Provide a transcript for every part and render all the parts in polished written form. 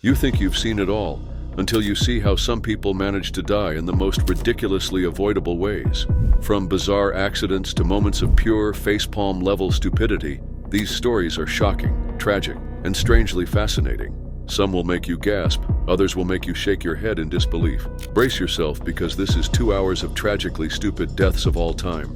You think you've seen it all, until you see how some people manage to die in the most ridiculously avoidable ways. From bizarre accidents to moments of pure facepalm-level stupidity, these stories are shocking, tragic, and strangely fascinating. Some will make you gasp, others will make you shake your head in disbelief. Brace yourself, because this is 2 hours of tragically stupid deaths of all time.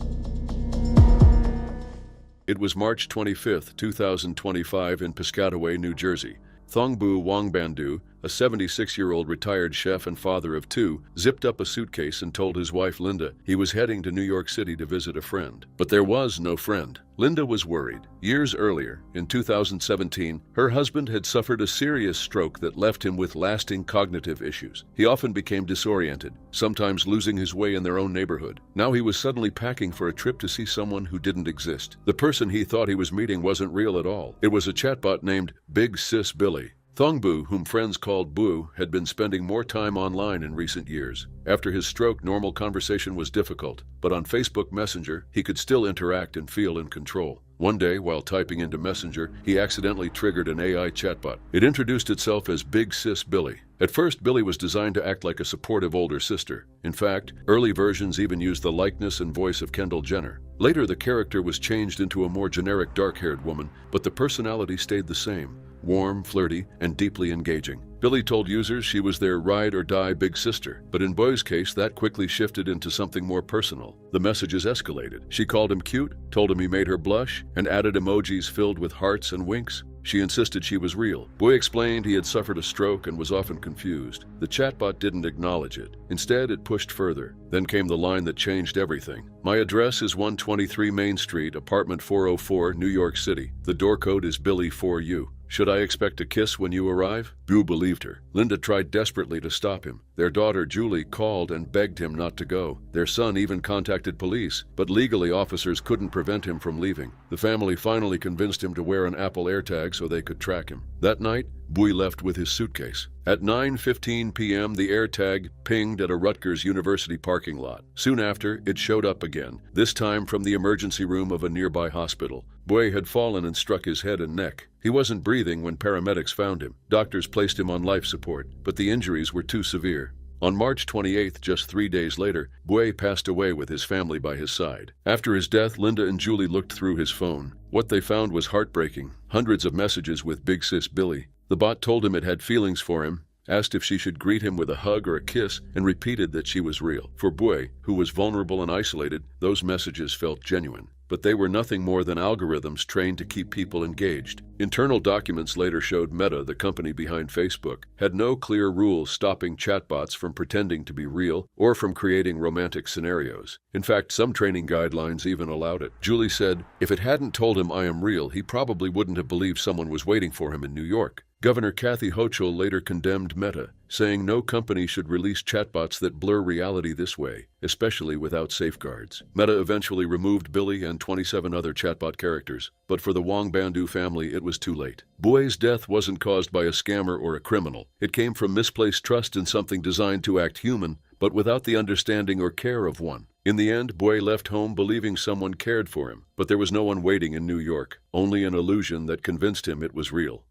It was March 25, 2025 in Piscataway, New Jersey. Thongbu Wangbandu, a 76-year-old retired chef and father of 2, zipped up a suitcase and told his wife Linda he was heading to New York City to visit a friend. But there was no friend. Linda was worried. Years earlier, in 2017, her husband had suffered a serious stroke that left him with lasting cognitive issues. He often became disoriented, sometimes losing his way in their own neighborhood. Now he was suddenly packing for a trip to see someone who didn't exist. The person he thought he was meeting wasn't real at all. It was a chatbot named Big Sis Billy. Thongbu, whom friends called Bu, had been spending more time online in recent years. After his stroke, normal conversation was difficult, but on Facebook Messenger, he could still interact and feel in control. One day, while typing into Messenger, he accidentally triggered an AI chatbot. It introduced itself as Big Sis Billy. At first, Billy was designed to act like a supportive older sister. In fact, early versions even used the likeness and voice of Kendall Jenner. Later, the character was changed into a more generic dark-haired woman, but the personality stayed the same. Warm, flirty, and deeply engaging. Billy told users she was their ride-or-die big sister, but in Boy's case, that quickly shifted into something more personal. The messages escalated. She called him cute, told him he made her blush, and added emojis filled with hearts and winks. She insisted she was real. Boy explained he had suffered a stroke and was often confused. The chatbot didn't acknowledge it. Instead, it pushed further. Then came the line that changed everything. My address is 123 Main Street, apartment 404, New York City. The door code is Billy4U. Should I expect a kiss when you arrive? Bu believed her. Linda tried desperately to stop him. Their daughter, Julie, called and begged him not to go. Their son even contacted police, but legally officers couldn't prevent him from leaving. The family finally convinced him to wear an Apple AirTag so they could track him. That night, Bui left with his suitcase. At 9:15 p.m., the AirTag pinged at a Rutgers University parking lot. Soon after, it showed up again, this time from the emergency room of a nearby hospital. Bui had fallen and struck his head and neck. He wasn't breathing when paramedics found him. Doctors placed him on life support, but the injuries were too severe. On March 28th, just 3 days later, Bui passed away with his family by his side. After his death, Linda and Julie looked through his phone. What they found was heartbreaking. Hundreds of messages with Big Sis Billy. The bot told him it had feelings for him, asked if she should greet him with a hug or a kiss, and repeated that she was real. For Bui, who was vulnerable and isolated, those messages felt genuine. But they were nothing more than algorithms trained to keep people engaged. Internal documents later showed Meta, the company behind Facebook, had no clear rules stopping chatbots from pretending to be real or from creating romantic scenarios. In fact, some training guidelines even allowed it. Julie said, "If it hadn't told him I am real, he probably wouldn't have believed someone was waiting for him in New York." Governor Kathy Hochul later condemned Meta, saying no company should release chatbots that blur reality this way, especially without safeguards. Meta eventually removed Billy and 27 other chatbot characters, but for the Wangbandu family, it was too late. Bui's death wasn't caused by a scammer or a criminal. It came from misplaced trust in something designed to act human, but without the understanding or care of one. In the end, Bui left home believing someone cared for him, but there was no one waiting in New York, only an illusion that convinced him it was real.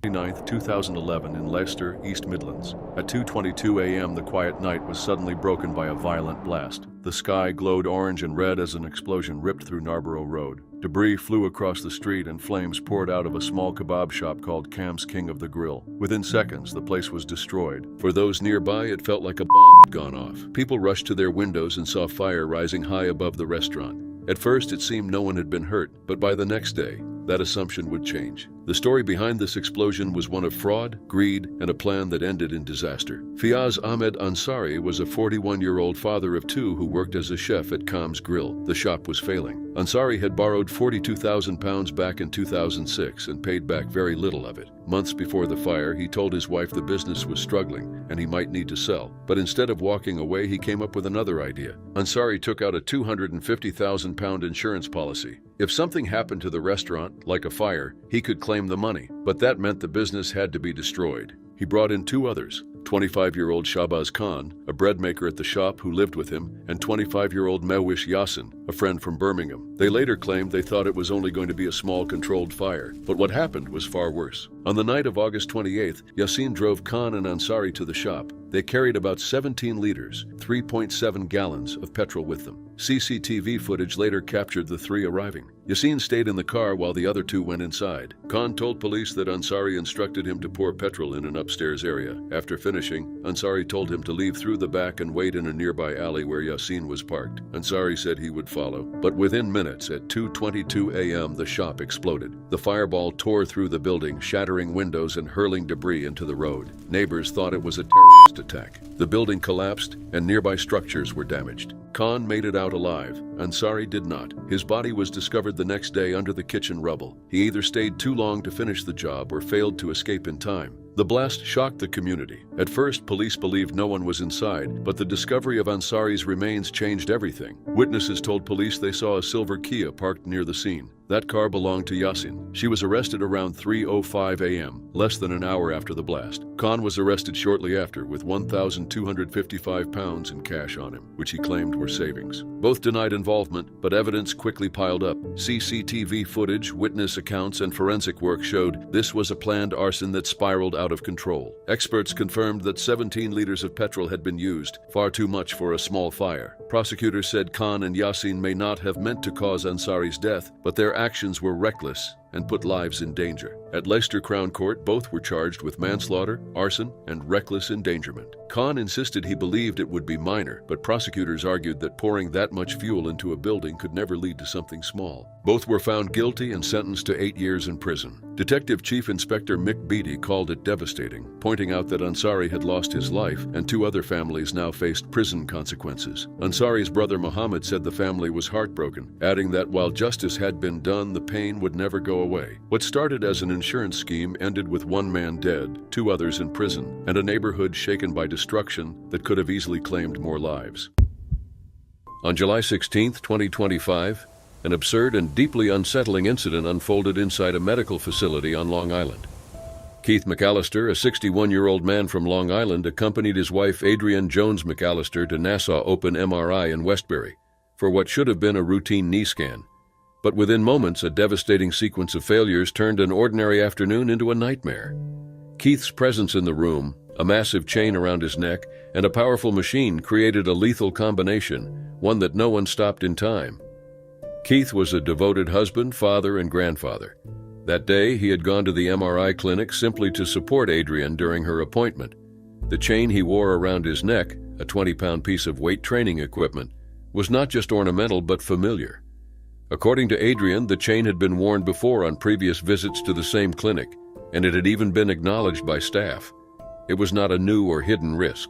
29th, 2011 in Leicester, East Midlands. At 2:22 a.m. the quiet night was suddenly broken by a violent blast. The sky glowed orange and red as an explosion ripped through Narborough Road. Debris flew across the street and flames poured out of a small kebab shop called Cam's King of the Grill. Within seconds, the place was destroyed. For those nearby, it felt like a bomb had gone off. People rushed to their windows and saw fire rising high above the restaurant. At first, it seemed no one had been hurt, but by the next day, that assumption would change. The story behind this explosion was one of fraud, greed, and a plan that ended in disaster. Fiaz Ahmed Ansari was a 41-year-old father of 2 who worked as a chef at Kam's Grill. The shop was failing. Ansari had borrowed £42,000 back in 2006 and paid back very little of it. Months before the fire, he told his wife the business was struggling and he might need to sell. But instead of walking away, he came up with another idea. Ansari took out a £250,000 insurance policy. If something happened to the restaurant, like a fire, he could claim the money, but that meant the business had to be destroyed. He brought in 2 others, 25-year-old Shahbaz Khan, a bread maker at the shop who lived with him, and 25-year-old Mehwish Yassin, a friend from Birmingham. They later claimed they thought it was only going to be a small controlled fire, but what happened was far worse. On the night of August 28th, Yassin drove Khan and Ansari to the shop. They carried about 17 liters, 3.7 gallons of petrol with them. CCTV footage later captured the three arriving. Yassin stayed in the car while the other two went inside. Khan told police that Ansari instructed him to pour petrol in an upstairs area. After finishing, Ansari told him to leave through the back and wait in a nearby alley where Yassin was parked. Ansari said he would follow, but within minutes, at 2:22 a.m., the shop exploded. The fireball tore through the building, shattering windows and hurling debris into the road. Neighbors thought it was a terrorist attack. The building collapsed and nearby structures were damaged. Khan made it out alive. Ansari did not. His body was discovered the next day under the kitchen rubble. He either stayed too long to finish the job or failed to escape in time. The blast shocked the community. At first, police believed no one was inside, but the discovery of Ansari's remains changed everything. Witnesses told police they saw a silver Kia parked near the scene. That car belonged to Yassin. She was arrested around 3:05 a.m., less than an hour after the blast. Khan was arrested shortly after with 1,255 pounds in cash on him, which he claimed were savings. Both denied involvement, but evidence quickly piled up. CCTV footage, witness accounts, and forensic work showed this was a planned arson that spiraled out of control. Experts confirmed that 17 liters of petrol had been used, far too much for a small fire. Prosecutors said Khan and Yassin may not have meant to cause Ansari's death, but their actions were reckless and put lives in danger. At Leicester Crown Court, both were charged with manslaughter, arson, and reckless endangerment. Khan insisted he believed it would be minor, but prosecutors argued that pouring that much fuel into a building could never lead to something small. Both were found guilty and sentenced to 8 years in prison. Detective Chief Inspector Mick Beattie called it devastating, pointing out that Ansari had lost his life and 2 other families now faced prison consequences. Ansari's brother Muhammad said the family was heartbroken, adding that while justice had been done, the pain would never go away. What started as an insurance scheme ended with 1 man dead, 2 others in prison, and a neighborhood shaken by destruction that could have easily claimed more lives. On July 16, 2025, an absurd and deeply unsettling incident unfolded inside a medical facility on Long Island. Keith McAllister, a 61-year-old man from Long Island, accompanied his wife Adrienne Jones McAllister to Nassau Open MRI in Westbury for what should have been a routine knee scan. But within moments, a devastating sequence of failures turned an ordinary afternoon into a nightmare. Keith's presence in the room, a massive chain around his neck, and a powerful machine created a lethal combination, one that no one stopped in time. Keith was a devoted husband, father, and grandfather. That day, he had gone to the MRI clinic simply to support Adrienne during her appointment. The chain he wore around his neck, a 20-pound piece of weight training equipment, was not just ornamental but familiar. According to Adrienne, the chain had been worn before on previous visits to the same clinic, and it had even been acknowledged by staff. It was not a new or hidden risk.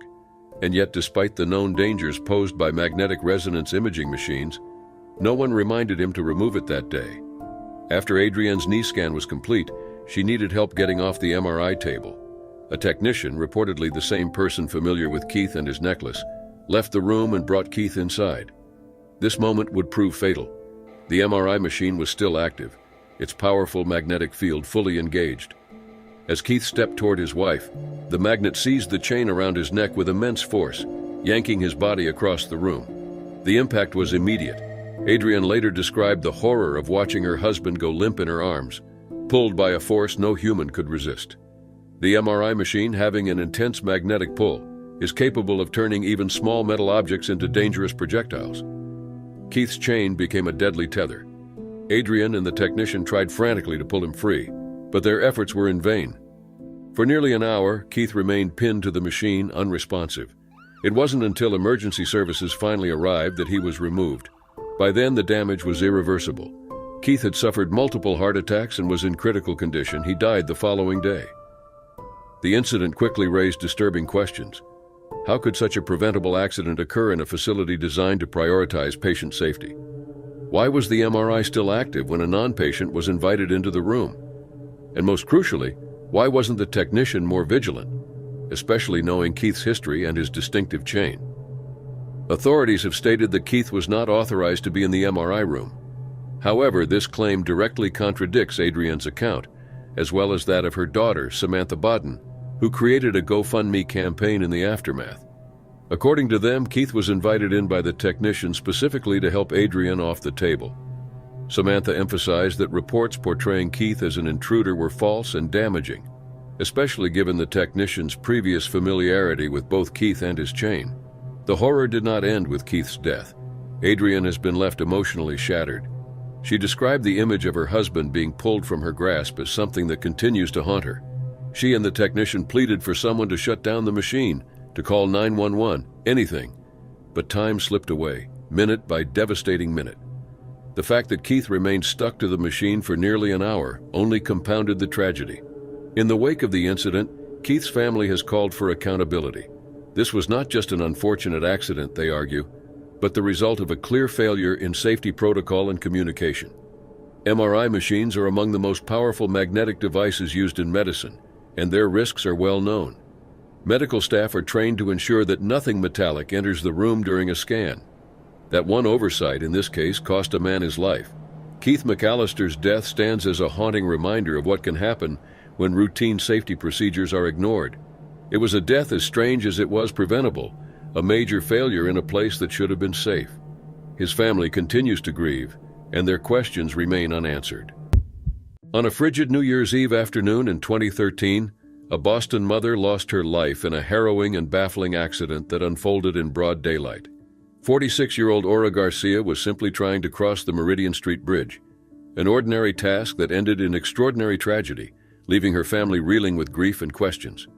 And yet, despite the known dangers posed by magnetic resonance imaging machines, no one reminded him to remove it that day. After Adrienne's knee scan was complete, she needed help getting off the MRI table. A technician, reportedly the same person familiar with Keith and his necklace, left the room and brought Keith inside. This moment would prove fatal. The MRI machine was still active, its powerful magnetic field fully engaged. As Keith stepped toward his wife, the magnet seized the chain around his neck with immense force, yanking his body across the room. The impact was immediate. Adrienne later described the horror of watching her husband go limp in her arms, pulled by a force no human could resist. The MRI machine, having an intense magnetic pull, is capable of turning even small metal objects into dangerous projectiles. Keith's chain became a deadly tether. Adrienne and the technician tried frantically to pull him free, but their efforts were in vain. For nearly an hour, Keith remained pinned to the machine, unresponsive. It wasn't until emergency services finally arrived that he was removed. By then, the damage was irreversible. Keith had suffered multiple heart attacks and was in critical condition. He died the following day. The incident quickly raised disturbing questions. How could such a preventable accident occur in a facility designed to prioritize patient safety? Why was the MRI still active when a non-patient was invited into the room? And most crucially, why wasn't the technician more vigilant, especially knowing Keith's history and his distinctive chain? Authorities have stated that Keith was not authorized to be in the MRI room. However, this claim directly contradicts Adrienne's account, as well as that of her daughter, Samantha Bodden, who created a GoFundMe campaign in the aftermath. According to them, Keith was invited in by the technician specifically to help Adrian off the table. Samantha emphasized that reports portraying Keith as an intruder were false and damaging, especially given the technician's previous familiarity with both Keith and his chain. The horror did not end with Keith's death. Adrian has been left emotionally shattered. She described the image of her husband being pulled from her grasp as something that continues to haunt her. She and the technician pleaded for someone to shut down the machine, to call 911, anything. But time slipped away, minute by devastating minute. The fact that Keith remained stuck to the machine for nearly an hour only compounded the tragedy. In the wake of the incident, Keith's family has called for accountability. This was not just an unfortunate accident, they argue, but the result of a clear failure in safety protocol and communication. MRI machines are among the most powerful magnetic devices used in medicine, and their risks are well known. Medical staff are trained to ensure that nothing metallic enters the room during a scan. That one oversight in this case cost a man his life. Keith McAllister's death stands as a haunting reminder of what can happen when routine safety procedures are ignored. It was a death as strange as it was preventable, a major failure in a place that should have been safe. His family continues to grieve, and their questions remain unanswered. On a frigid New Year's Eve afternoon in 2013, a Boston mother lost her life in a harrowing and baffling accident that unfolded in broad daylight. 46-year-old Ora Garcia was simply trying to cross the Meridian Street Bridge, an ordinary task that ended in extraordinary tragedy, leaving her family reeling with grief and questions.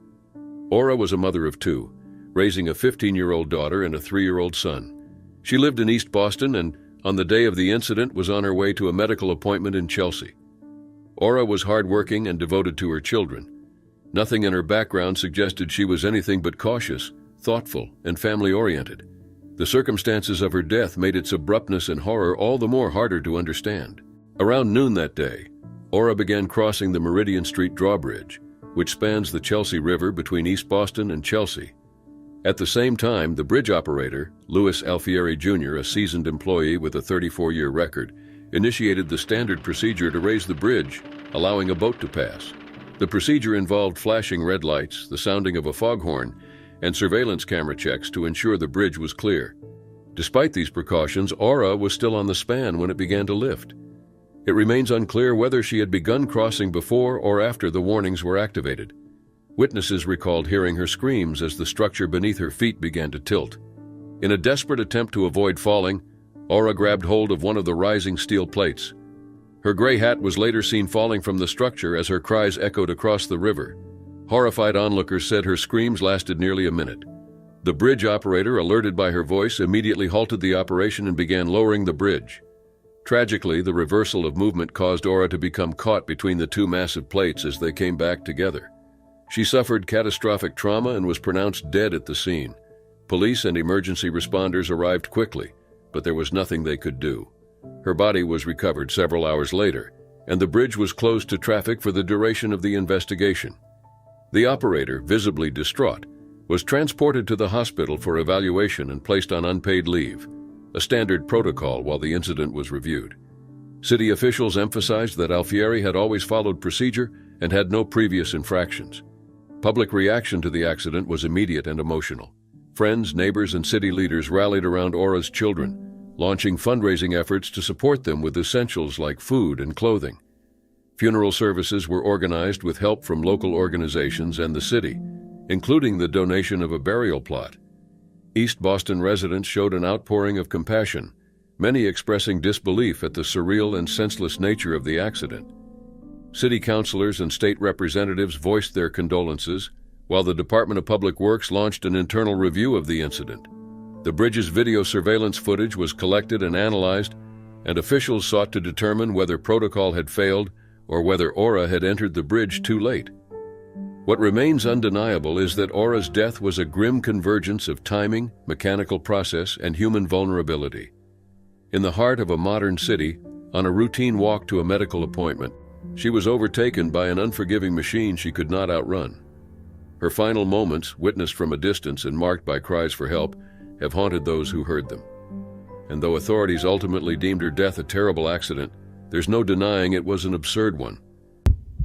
Ora was a mother of two, raising a 15-year-old daughter and a 3-year-old son. She lived in East Boston and, on the day of the incident, was on her way to a medical appointment in Chelsea. Ora was hardworking and devoted to her children. Nothing in her background suggested she was anything but cautious, thoughtful, and family-oriented. The circumstances of her death made its abruptness and horror all the more harder to understand. Around noon that day, Ora began crossing the Meridian Street drawbridge, which spans the Chelsea River between East Boston and Chelsea. At the same time, the bridge operator, Louis Alfieri Jr., a seasoned employee with a 34-year record, initiated the standard procedure to raise the bridge, allowing a boat to pass. The procedure involved flashing red lights, the sounding of a foghorn, and surveillance camera checks to ensure the bridge was clear. Despite these precautions, Ora was still on the span when it began to lift. It remains unclear whether she had begun crossing before or after the warnings were activated. Witnesses recalled hearing her screams as the structure beneath her feet began to tilt. In a desperate attempt to avoid falling, Ora grabbed hold of one of the rising steel plates. Her gray hat was later seen falling from the structure as her cries echoed across the river. Horrified onlookers said her screams lasted nearly a minute. The bridge operator, alerted by her voice, immediately halted the operation and began lowering the bridge. Tragically, the reversal of movement caused Ora to become caught between the two massive plates as they came back together. She suffered catastrophic trauma and was pronounced dead at the scene. Police and emergency responders arrived quickly, but there was nothing they could do. Her body was recovered several hours later, and the bridge was closed to traffic for the duration of the investigation. The operator, visibly distraught, was transported to the hospital for evaluation and placed on unpaid leave, a standard protocol while the incident was reviewed. City officials emphasized that Alfieri had always followed procedure and had no previous infractions. Public reaction to the accident was immediate and emotional. Friends, neighbors, and city leaders rallied around Ora's children, launching fundraising efforts to support them with essentials like food and clothing. Funeral services were organized with help from local organizations and the city, including the donation of a burial plot. East Boston residents showed an outpouring of compassion, many expressing disbelief at the surreal and senseless nature of the accident. City councilors and state representatives voiced their condolences, while the Department of Public Works launched an internal review of the incident. The bridge's video surveillance footage was collected and analyzed, and officials sought to determine whether protocol had failed or whether Ora had entered the bridge too late. What remains undeniable is that Ora's death was a grim convergence of timing, mechanical process, and human vulnerability. In the heart of a modern city, on a routine walk to a medical appointment, she was overtaken by an unforgiving machine she could not outrun. Her final moments, witnessed from a distance and marked by cries for help, have haunted those who heard them. And though authorities ultimately deemed her death a terrible accident, there's no denying it was an absurd one.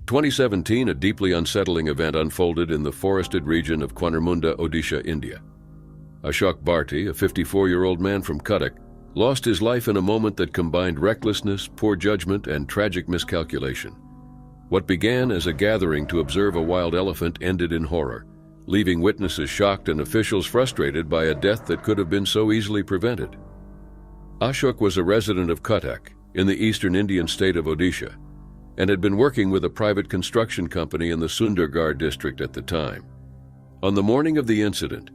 2017, a deeply unsettling event unfolded in the forested region of Quanarmunda, Odisha, India. Ashok Bharti, a 54-year-old man from Cuttack, lost his life in a moment that combined recklessness, poor judgment, and tragic miscalculation. What began as a gathering to observe a wild elephant ended in horror, leaving witnesses shocked and officials frustrated by a death that could have been so easily prevented. Ashok was a resident of Cuttack, in the eastern Indian state of Odisha, and had been working with a private construction company in the Sundargarh district at the time. On the morning of the incident,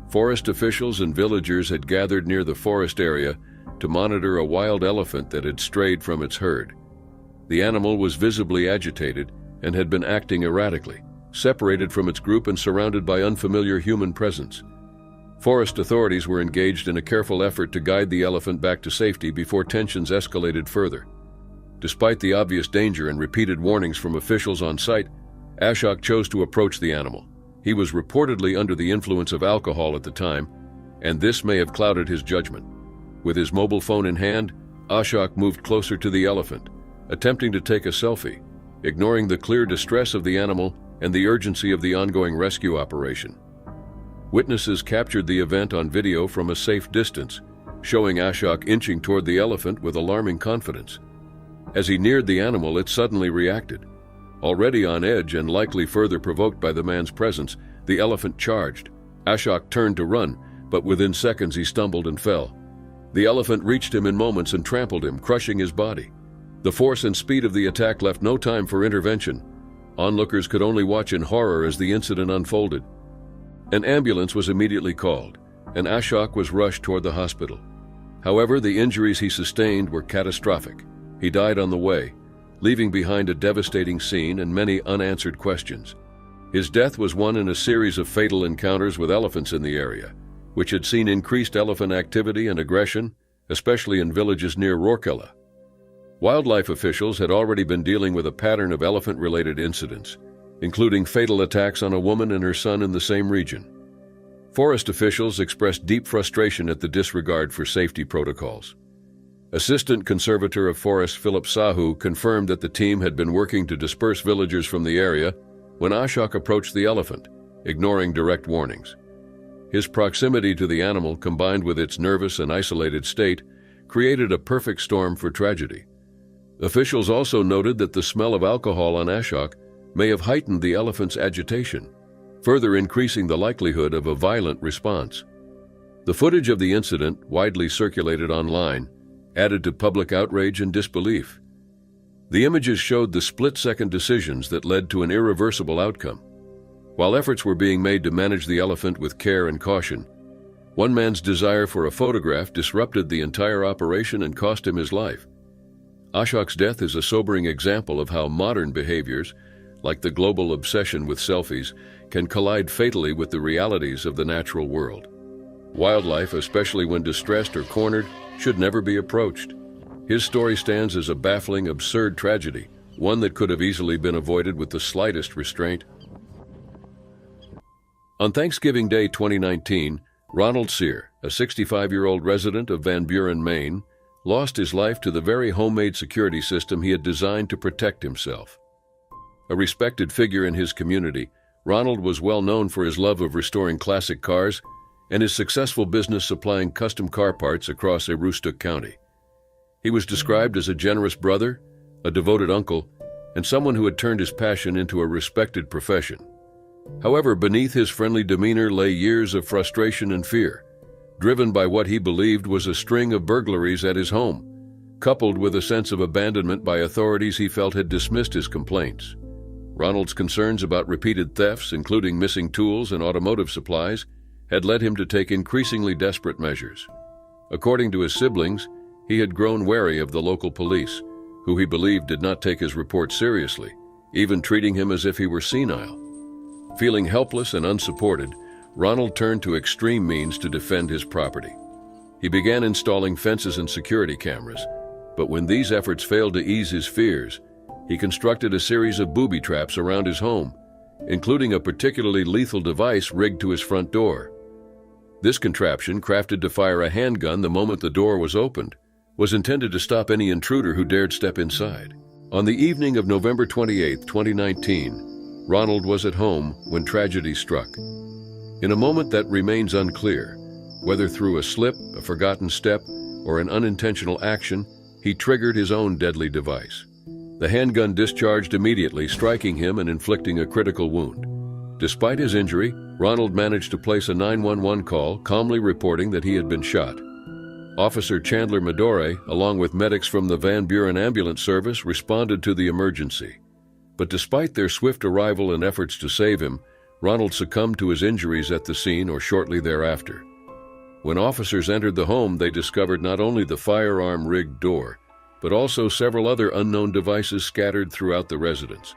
forest officials and villagers had gathered near the forest area to monitor a wild elephant that had strayed from its herd. The animal was visibly agitated and had been acting erratically, separated from its group and surrounded by unfamiliar human presence. Forest authorities were engaged in a careful effort to guide the elephant back to safety before tensions escalated further. Despite the obvious danger and repeated warnings from officials on site, Ashok chose to approach the animal. He was reportedly under the influence of alcohol at the time, and this may have clouded his judgment. With his mobile phone in hand, Ashok moved closer to the elephant, attempting to take a selfie, ignoring the clear distress of the animal and the urgency of the ongoing rescue operation. Witnesses captured the event on video from a safe distance, showing Ashok inching toward the elephant with alarming confidence. As he neared the animal, it suddenly reacted. Already on edge and likely further provoked by the man's presence, the elephant charged. Ashok turned to run, but within seconds he stumbled and fell. The elephant reached him in moments and trampled him, crushing his body. The force and speed of the attack left no time for intervention. Onlookers could only watch in horror as the incident unfolded. An ambulance was immediately called, and Ashok was rushed toward the hospital. However, the injuries he sustained were catastrophic. He died on the way, leaving behind a devastating scene and many unanswered questions. His death was one in a series of fatal encounters with elephants in the area, which had seen increased elephant activity and aggression, especially in villages near Rourkela. Wildlife officials had already been dealing with a pattern of elephant-related incidents, including fatal attacks on a woman and her son in the same region. Forest officials expressed deep frustration at the disregard for safety protocols. Assistant Conservator of Forests Philip Sahu confirmed that the team had been working to disperse villagers from the area when Ashok approached the elephant, ignoring direct warnings. His proximity to the animal, combined with its nervous and isolated state, created a perfect storm for tragedy. Officials also noted that the smell of alcohol on Ashok may have heightened the elephant's agitation, further increasing the likelihood of a violent response. The footage of the incident, widely circulated online, added to public outrage and disbelief. The images showed the split-second decisions that led to an irreversible outcome. While efforts were being made to manage the elephant with care and caution, one man's desire for a photograph disrupted the entire operation and cost him his life. Ashok's death is a sobering example of how modern behaviors, like the global obsession with selfies, can collide fatally with the realities of the natural world. Wildlife, especially when distressed or cornered, should never be approached. His story stands as a baffling, absurd tragedy, one that could have easily been avoided with the slightest restraint. On Thanksgiving Day 2019, Ronald Sear, a 65-year-old resident of Van Buren, Maine, lost his life to the very homemade security system he had designed to protect himself. A respected figure in his community, Ronald was well known for his love of restoring classic cars and his successful business supplying custom car parts across Aroostook County. He was described as a generous brother, a devoted uncle, and someone who had turned his passion into a respected profession. However, beneath his friendly demeanor lay years of frustration and fear, driven by what he believed was a string of burglaries at his home, coupled with a sense of abandonment by authorities he felt had dismissed his complaints. Ronald's concerns about repeated thefts, including missing tools and automotive supplies, had led him to take increasingly desperate measures. According to his siblings, he had grown wary of the local police, who he believed did not take his report seriously, even treating him as if he were senile. Feeling helpless and unsupported, Ronald turned to extreme means to defend his property. He began installing fences and security cameras, but when these efforts failed to ease his fears, he constructed a series of booby traps around his home, including a particularly lethal device rigged to his front door. This contraption, crafted to fire a handgun the moment the door was opened, was intended to stop any intruder who dared step inside. On the evening of November 28, 2019, Ronald was at home when tragedy struck. In a moment that remains unclear, whether through a slip, a forgotten step, or an unintentional action, he triggered his own deadly device. The handgun discharged immediately, striking him and inflicting a critical wound. Despite his injury, Ronald managed to place a 911 call, calmly reporting that he had been shot. Officer Chandler Medore, along with medics from the Van Buren Ambulance Service, responded to the emergency. But despite their swift arrival and efforts to save him, Ronald succumbed to his injuries at the scene or shortly thereafter. When officers entered the home, they discovered not only the firearm-rigged door, but also several other unknown devices scattered throughout the residence.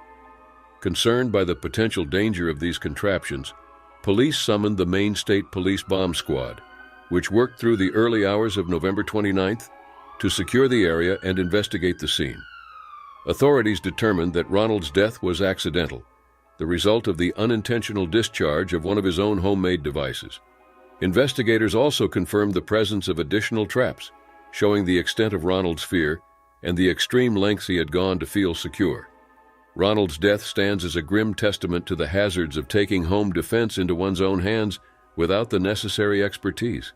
Concerned by the potential danger of these contraptions, police summoned the Maine State Police Bomb Squad, which worked through the early hours of November 29th to secure the area and investigate the scene. Authorities determined that Ronald's death was accidental, the result of the unintentional discharge of one of his own homemade devices. Investigators also confirmed the presence of additional traps, showing the extent of Ronald's fear and the extreme lengths he had gone to feel secure. Ronald's death stands as a grim testament to the hazards of taking home defense into one's own hands without the necessary expertise.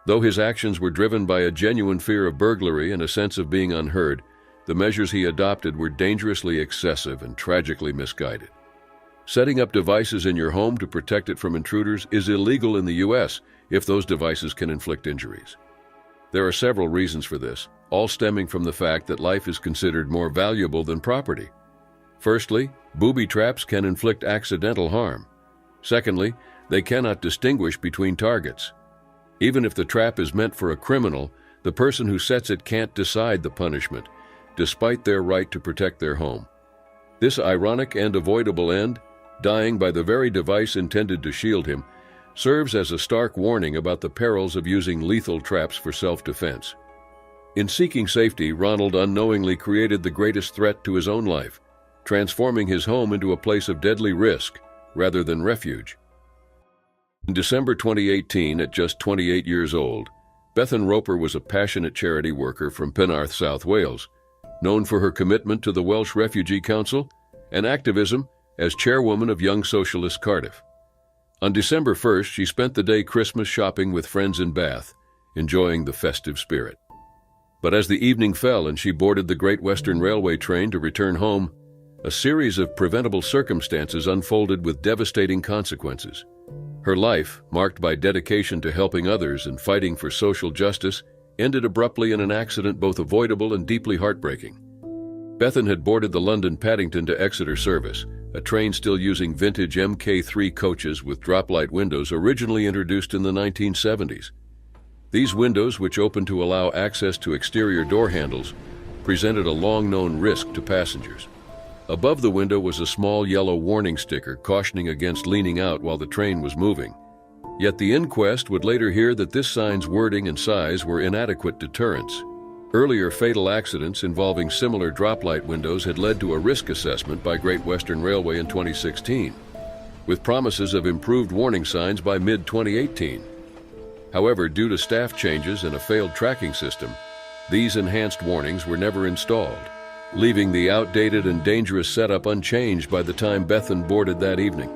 Though his actions were driven by a genuine fear of burglary and a sense of being unheard, the measures he adopted were dangerously excessive and tragically misguided. Setting up devices in your home to protect it from intruders is illegal in the U.S. if those devices can inflict injuries. There are several reasons for this, all stemming from the fact that life is considered more valuable than property. Firstly, booby traps can inflict accidental harm. Secondly, they cannot distinguish between targets. Even if the trap is meant for a criminal, the person who sets it can't decide the punishment, despite their right to protect their home. This ironic and avoidable end, dying by the very device intended to shield him, serves as a stark warning about the perils of using lethal traps for self-defense. In seeking safety, Ronald unknowingly created the greatest threat to his own life, transforming his home into a place of deadly risk rather than refuge. In December 2018, at just 28 years old, Bethan Roper was a passionate charity worker from Penarth, South Wales, known for her commitment to the Welsh Refugee Council and activism as chairwoman of Young Socialist Cardiff. On December 1st, she spent the day Christmas shopping with friends in Bath, enjoying the festive spirit. But as the evening fell and she boarded the Great Western Railway train to return home, a series of preventable circumstances unfolded with devastating consequences. Her life, marked by dedication to helping others and fighting for social justice, ended abruptly in an accident both avoidable and deeply heartbreaking. Bethan had boarded the London Paddington to Exeter service, a train still using vintage Mk3 coaches with drop-light windows originally introduced in the 1970s. These windows, which opened to allow access to exterior door handles, presented a long-known risk to passengers. Above the window was a small yellow warning sticker cautioning against leaning out while the train was moving. Yet the inquest would later hear that this sign's wording and size were inadequate deterrents. Earlier fatal accidents involving similar drop-light windows had led to a risk assessment by Great Western Railway in 2016, with promises of improved warning signs by mid-2018. However, due to staff changes and a failed tracking system, these enhanced warnings were never installed, leaving the outdated and dangerous setup unchanged by the time Bethan boarded that evening.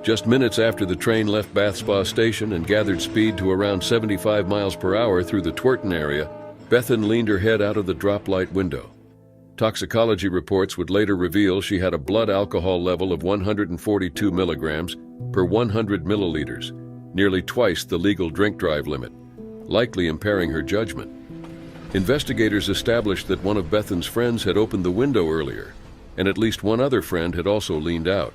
Just minutes after the train left Bath Spa Station and gathered speed to around 75 miles per hour through the Twerton area, Bethan leaned her head out of the drop-light window. Toxicology reports would later reveal she had a blood alcohol level of 142 milligrams per 100 milliliters, nearly twice the legal drink-drive limit, likely impairing her judgment. Investigators established that one of Bethan's friends had opened the window earlier, and at least one other friend had also leaned out.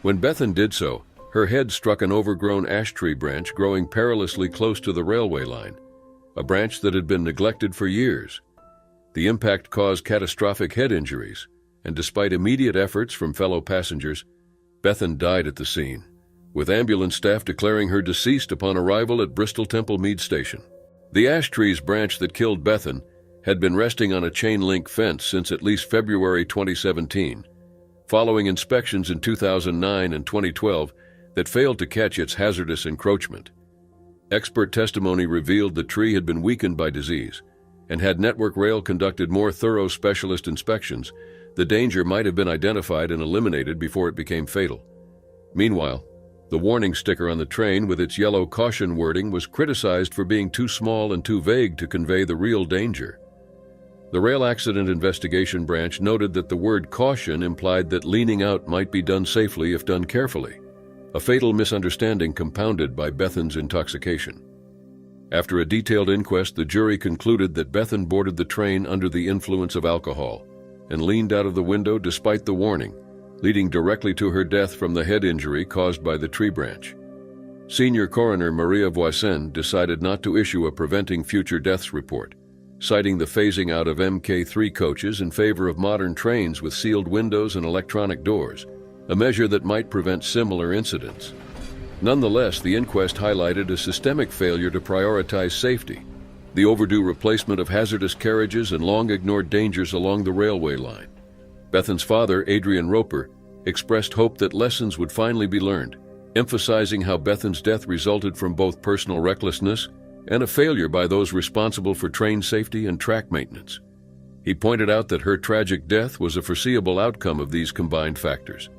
When Bethan did so, her head struck an overgrown ash tree branch growing perilously close to the railway line, a branch that had been neglected for years. The impact caused catastrophic head injuries, and despite immediate efforts from fellow passengers, Bethan died at the scene, with ambulance staff declaring her deceased upon arrival at Bristol Temple Mead Station. The ash tree's branch that killed Bethan had been resting on a chain-link fence since at least February 2017, following inspections in 2009 and 2012 that failed to catch its hazardous encroachment. Expert testimony revealed the tree had been weakened by disease, and had Network Rail conducted more thorough specialist inspections, the danger might have been identified and eliminated before it became fatal. Meanwhile, the warning sticker on the train with its yellow caution wording was criticized for being too small and too vague to convey the real danger. The Rail Accident Investigation Branch noted that the word caution implied that leaning out might be done safely if done carefully, a fatal misunderstanding compounded by Bethan's intoxication. After a detailed inquest, the jury concluded that Bethan boarded the train under the influence of alcohol and leaned out of the window despite the warning, leading directly to her death from the head injury caused by the tree branch. Senior coroner Maria Voisin decided not to issue a preventing future deaths report, citing the phasing out of Mk3 coaches in favor of modern trains with sealed windows and electronic doors, a measure that might prevent similar incidents. Nonetheless, the inquest highlighted a systemic failure to prioritize safety, the overdue replacement of hazardous carriages and long-ignored dangers along the railway line. Bethan's father, Adrian Roper, expressed hope that lessons would finally be learned, emphasizing how Bethan's death resulted from both personal recklessness and a failure by those responsible for train safety and track maintenance. He pointed out that her tragic death was a foreseeable outcome of these combined factors.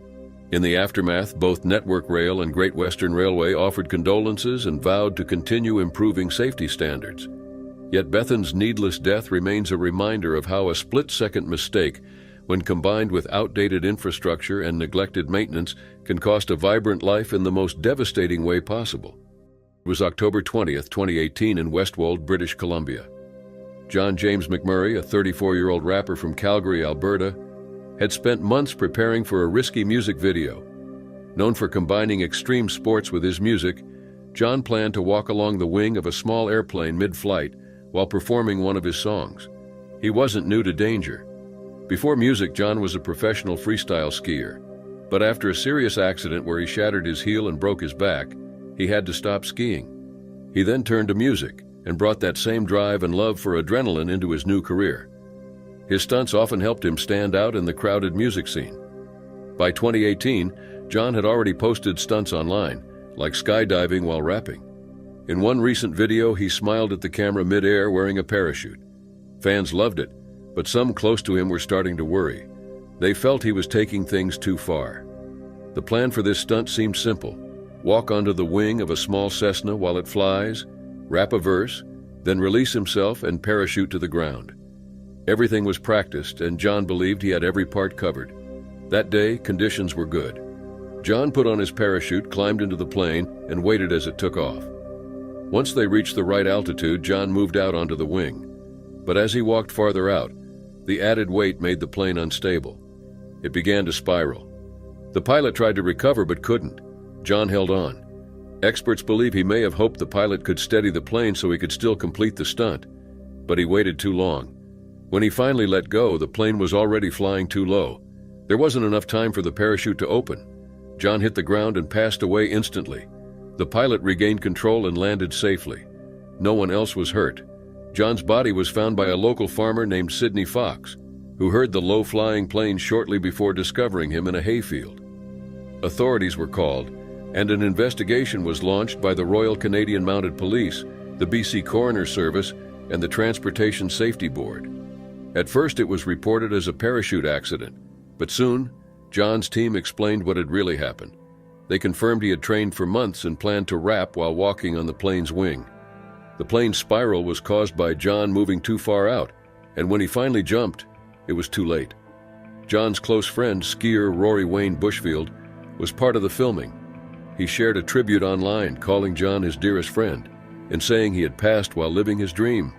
In the aftermath, both Network Rail and Great Western Railway offered condolences and vowed to continue improving safety standards. Yet Bethan's needless death remains a reminder of how a split-second mistake, when combined with outdated infrastructure and neglected maintenance, can cost a vibrant life in the most devastating way possible. It was October 20th, 2018 in Westwold, British Columbia. John James McMurray, a 34-year-old rapper from Calgary, Alberta, had spent months preparing for a risky music video. Known for combining extreme sports with his music, John planned to walk along the wing of a small airplane mid-flight while performing one of his songs. He wasn't new to danger. Before music, John was a professional freestyle skier, but after a serious accident where he shattered his heel and broke his back, he had to stop skiing. He then turned to music and brought that same drive and love for adrenaline into his new career. His stunts often helped him stand out in the crowded music scene. By 2018, John had already posted stunts online, like skydiving while rapping. In one recent video, he smiled at the camera mid-air wearing a parachute. Fans loved it, but some close to him were starting to worry. They felt he was taking things too far. The plan for this stunt seemed simple: walk onto the wing of a small Cessna while it flies, rap a verse, then release himself and parachute to the ground. Everything was practiced, and John believed he had every part covered. That day, conditions were good. John put on his parachute, climbed into the plane, and waited as it took off. Once they reached the right altitude, John moved out onto the wing. But as he walked farther out, the added weight made the plane unstable. It began to spiral. The pilot tried to recover but couldn't. John held on. Experts believe he may have hoped the pilot could steady the plane so he could still complete the stunt, but he waited too long. When he finally let go, the plane was already flying too low. There wasn't enough time for the parachute to open. John hit the ground and passed away instantly. The pilot regained control and landed safely. No one else was hurt. John's body was found by a local farmer named Sidney Fox, who heard the low-flying plane shortly before discovering him in a hayfield. Authorities were called, and an investigation was launched by the Royal Canadian Mounted Police, the BC Coroner Service, and the Transportation Safety Board. At first, it was reported as a parachute accident, but soon, John's team explained what had really happened. They confirmed he had trained for months and planned to rap while walking on the plane's wing. The plane's spiral was caused by John moving too far out, and when he finally jumped, it was too late. John's close friend, skier Rory Wayne Bushfield, was part of the filming. He shared a tribute online, calling John his dearest friend, and saying he had passed while living his dream.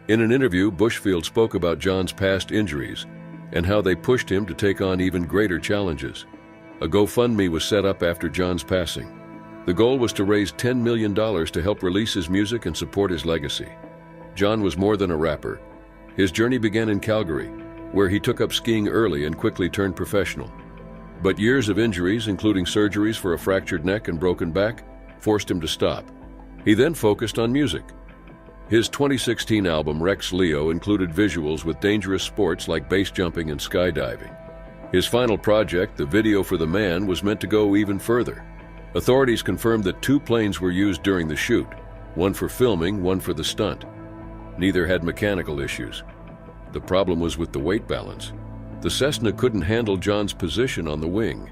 In an interview, Bushfield spoke about John's past injuries and how they pushed him to take on even greater challenges. A GoFundMe was set up after John's passing. The goal was to raise $10 million to help release his music and support his legacy. John was more than a rapper. His journey began in Calgary, where he took up skiing early and quickly turned professional. But years of injuries, including surgeries for a fractured neck and broken back, forced him to stop. He then focused on music. His 2016 album, Rex Leo, included visuals with dangerous sports like base jumping and skydiving. His final project, the video for The Man, was meant to go even further. Authorities confirmed that 2 planes were used during the shoot, one for filming, one for the stunt. Neither had mechanical issues. The problem was with the weight balance. The Cessna couldn't handle John's position on the wing.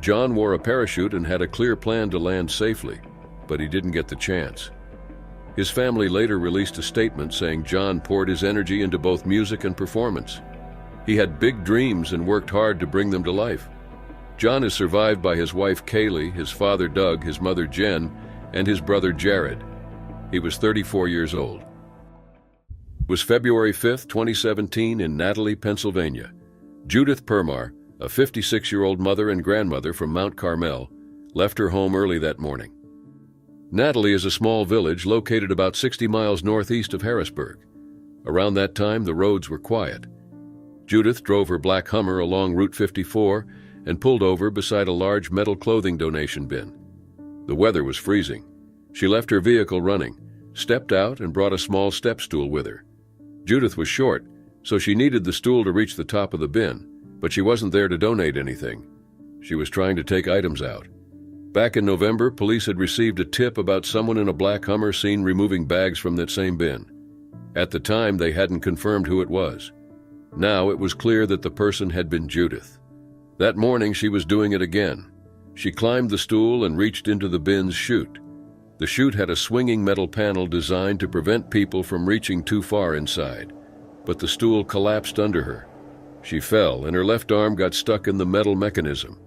John wore a parachute and had a clear plan to land safely, but he didn't get the chance. His family later released a statement saying John poured his energy into both music and performance. He had big dreams and worked hard to bring them to life. John is survived by his wife Kaylee, his father Doug, his mother Jen, and his brother Jared. He was 34 years old. It was February 5, 2017 in Natalie, Pennsylvania. Judith Permar, a 56-year-old mother and grandmother from Mount Carmel, left her home early that morning. Natalie is a small village located about 60 miles northeast of Harrisburg. Around that time, the roads were quiet. Judith drove her black Hummer along Route 54 and pulled over beside a large metal clothing donation bin. The weather was freezing. She left her vehicle running, stepped out, and brought a small step stool with her. Judith was short, so she needed the stool to reach the top of the bin, but she wasn't there to donate anything. She was trying to take items out. Back in November, police had received a tip about someone in a black Hummer seen removing bags from that same bin. At the time, they hadn't confirmed who it was. Now it was clear that the person had been Judith. That morning, she was doing it again. She climbed the stool and reached into the bin's chute. The chute had a swinging metal panel designed to prevent people from reaching too far inside, but the stool collapsed under her. She fell, and her left arm got stuck in the metal mechanism.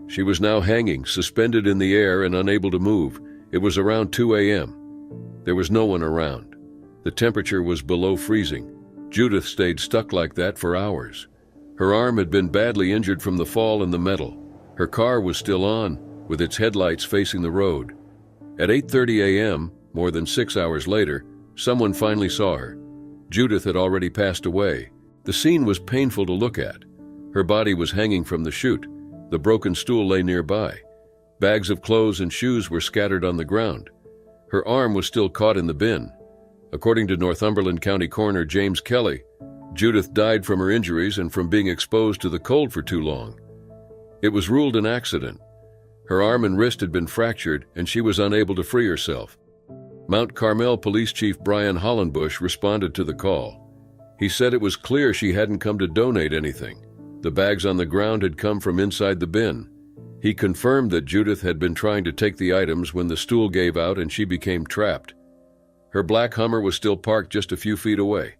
She was now hanging, suspended in the air and unable to move. It was around 2 a.m. There was no one around. The temperature was below freezing. Judith stayed stuck like that for hours. Her arm had been badly injured from the fall in the metal. Her car was still on, with its headlights facing the road. At 8:30 a.m., more than 6 hours later, someone finally saw her. Judith had already passed away. The scene was painful to look at. Her body was hanging from the chute. The broken stool lay nearby. Bags of clothes and shoes were scattered on the ground. Her arm was still caught in the bin. According to Northumberland County Coroner James Kelly, Judith died from her injuries and from being exposed to the cold for too long. It was ruled an accident. Her arm and wrist had been fractured, and she was unable to free herself. Mount Carmel Police Chief Brian Hollenbush responded to the call. He said it was clear she hadn't come to donate anything. The bags on the ground had come from inside the bin. He confirmed that Judith had been trying to take the items when the stool gave out and she became trapped. Her black Hummer was still parked just a few feet away.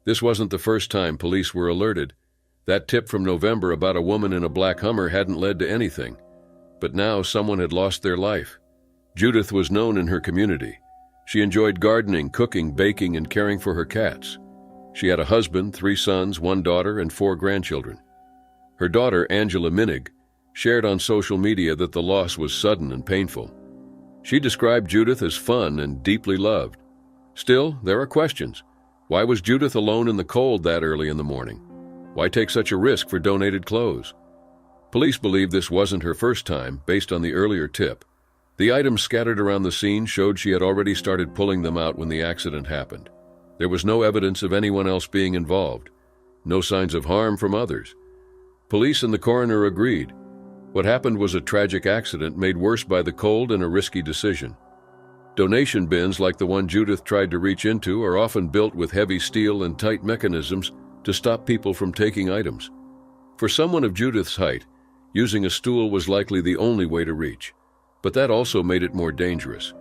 This wasn't the first time police were alerted. That tip from November about a woman in a black Hummer hadn't led to anything. But now someone had lost their life. Judith was known in her community. She enjoyed gardening, cooking, baking, and caring for her cats. She had a husband, 3 sons, 1 daughter, and 4 grandchildren. Her daughter, Angela Minig, shared on social media that the loss was sudden and painful. She described Judith as fun and deeply loved. Still, there are questions. Why was Judith alone in the cold that early in the morning? Why take such a risk for donated clothes? Police believe this wasn't her first time, based on the earlier tip. The items scattered around the scene showed she had already started pulling them out when the accident happened. There was no evidence of anyone else being involved. No signs of harm from others. Police and the coroner agreed. What happened was a tragic accident made worse by the cold and a risky decision. Donation bins like the one Judith tried to reach into are often built with heavy steel and tight mechanisms to stop people from taking items. For someone of Judith's height, using a stool was likely the only way to reach, but that also made it more dangerous.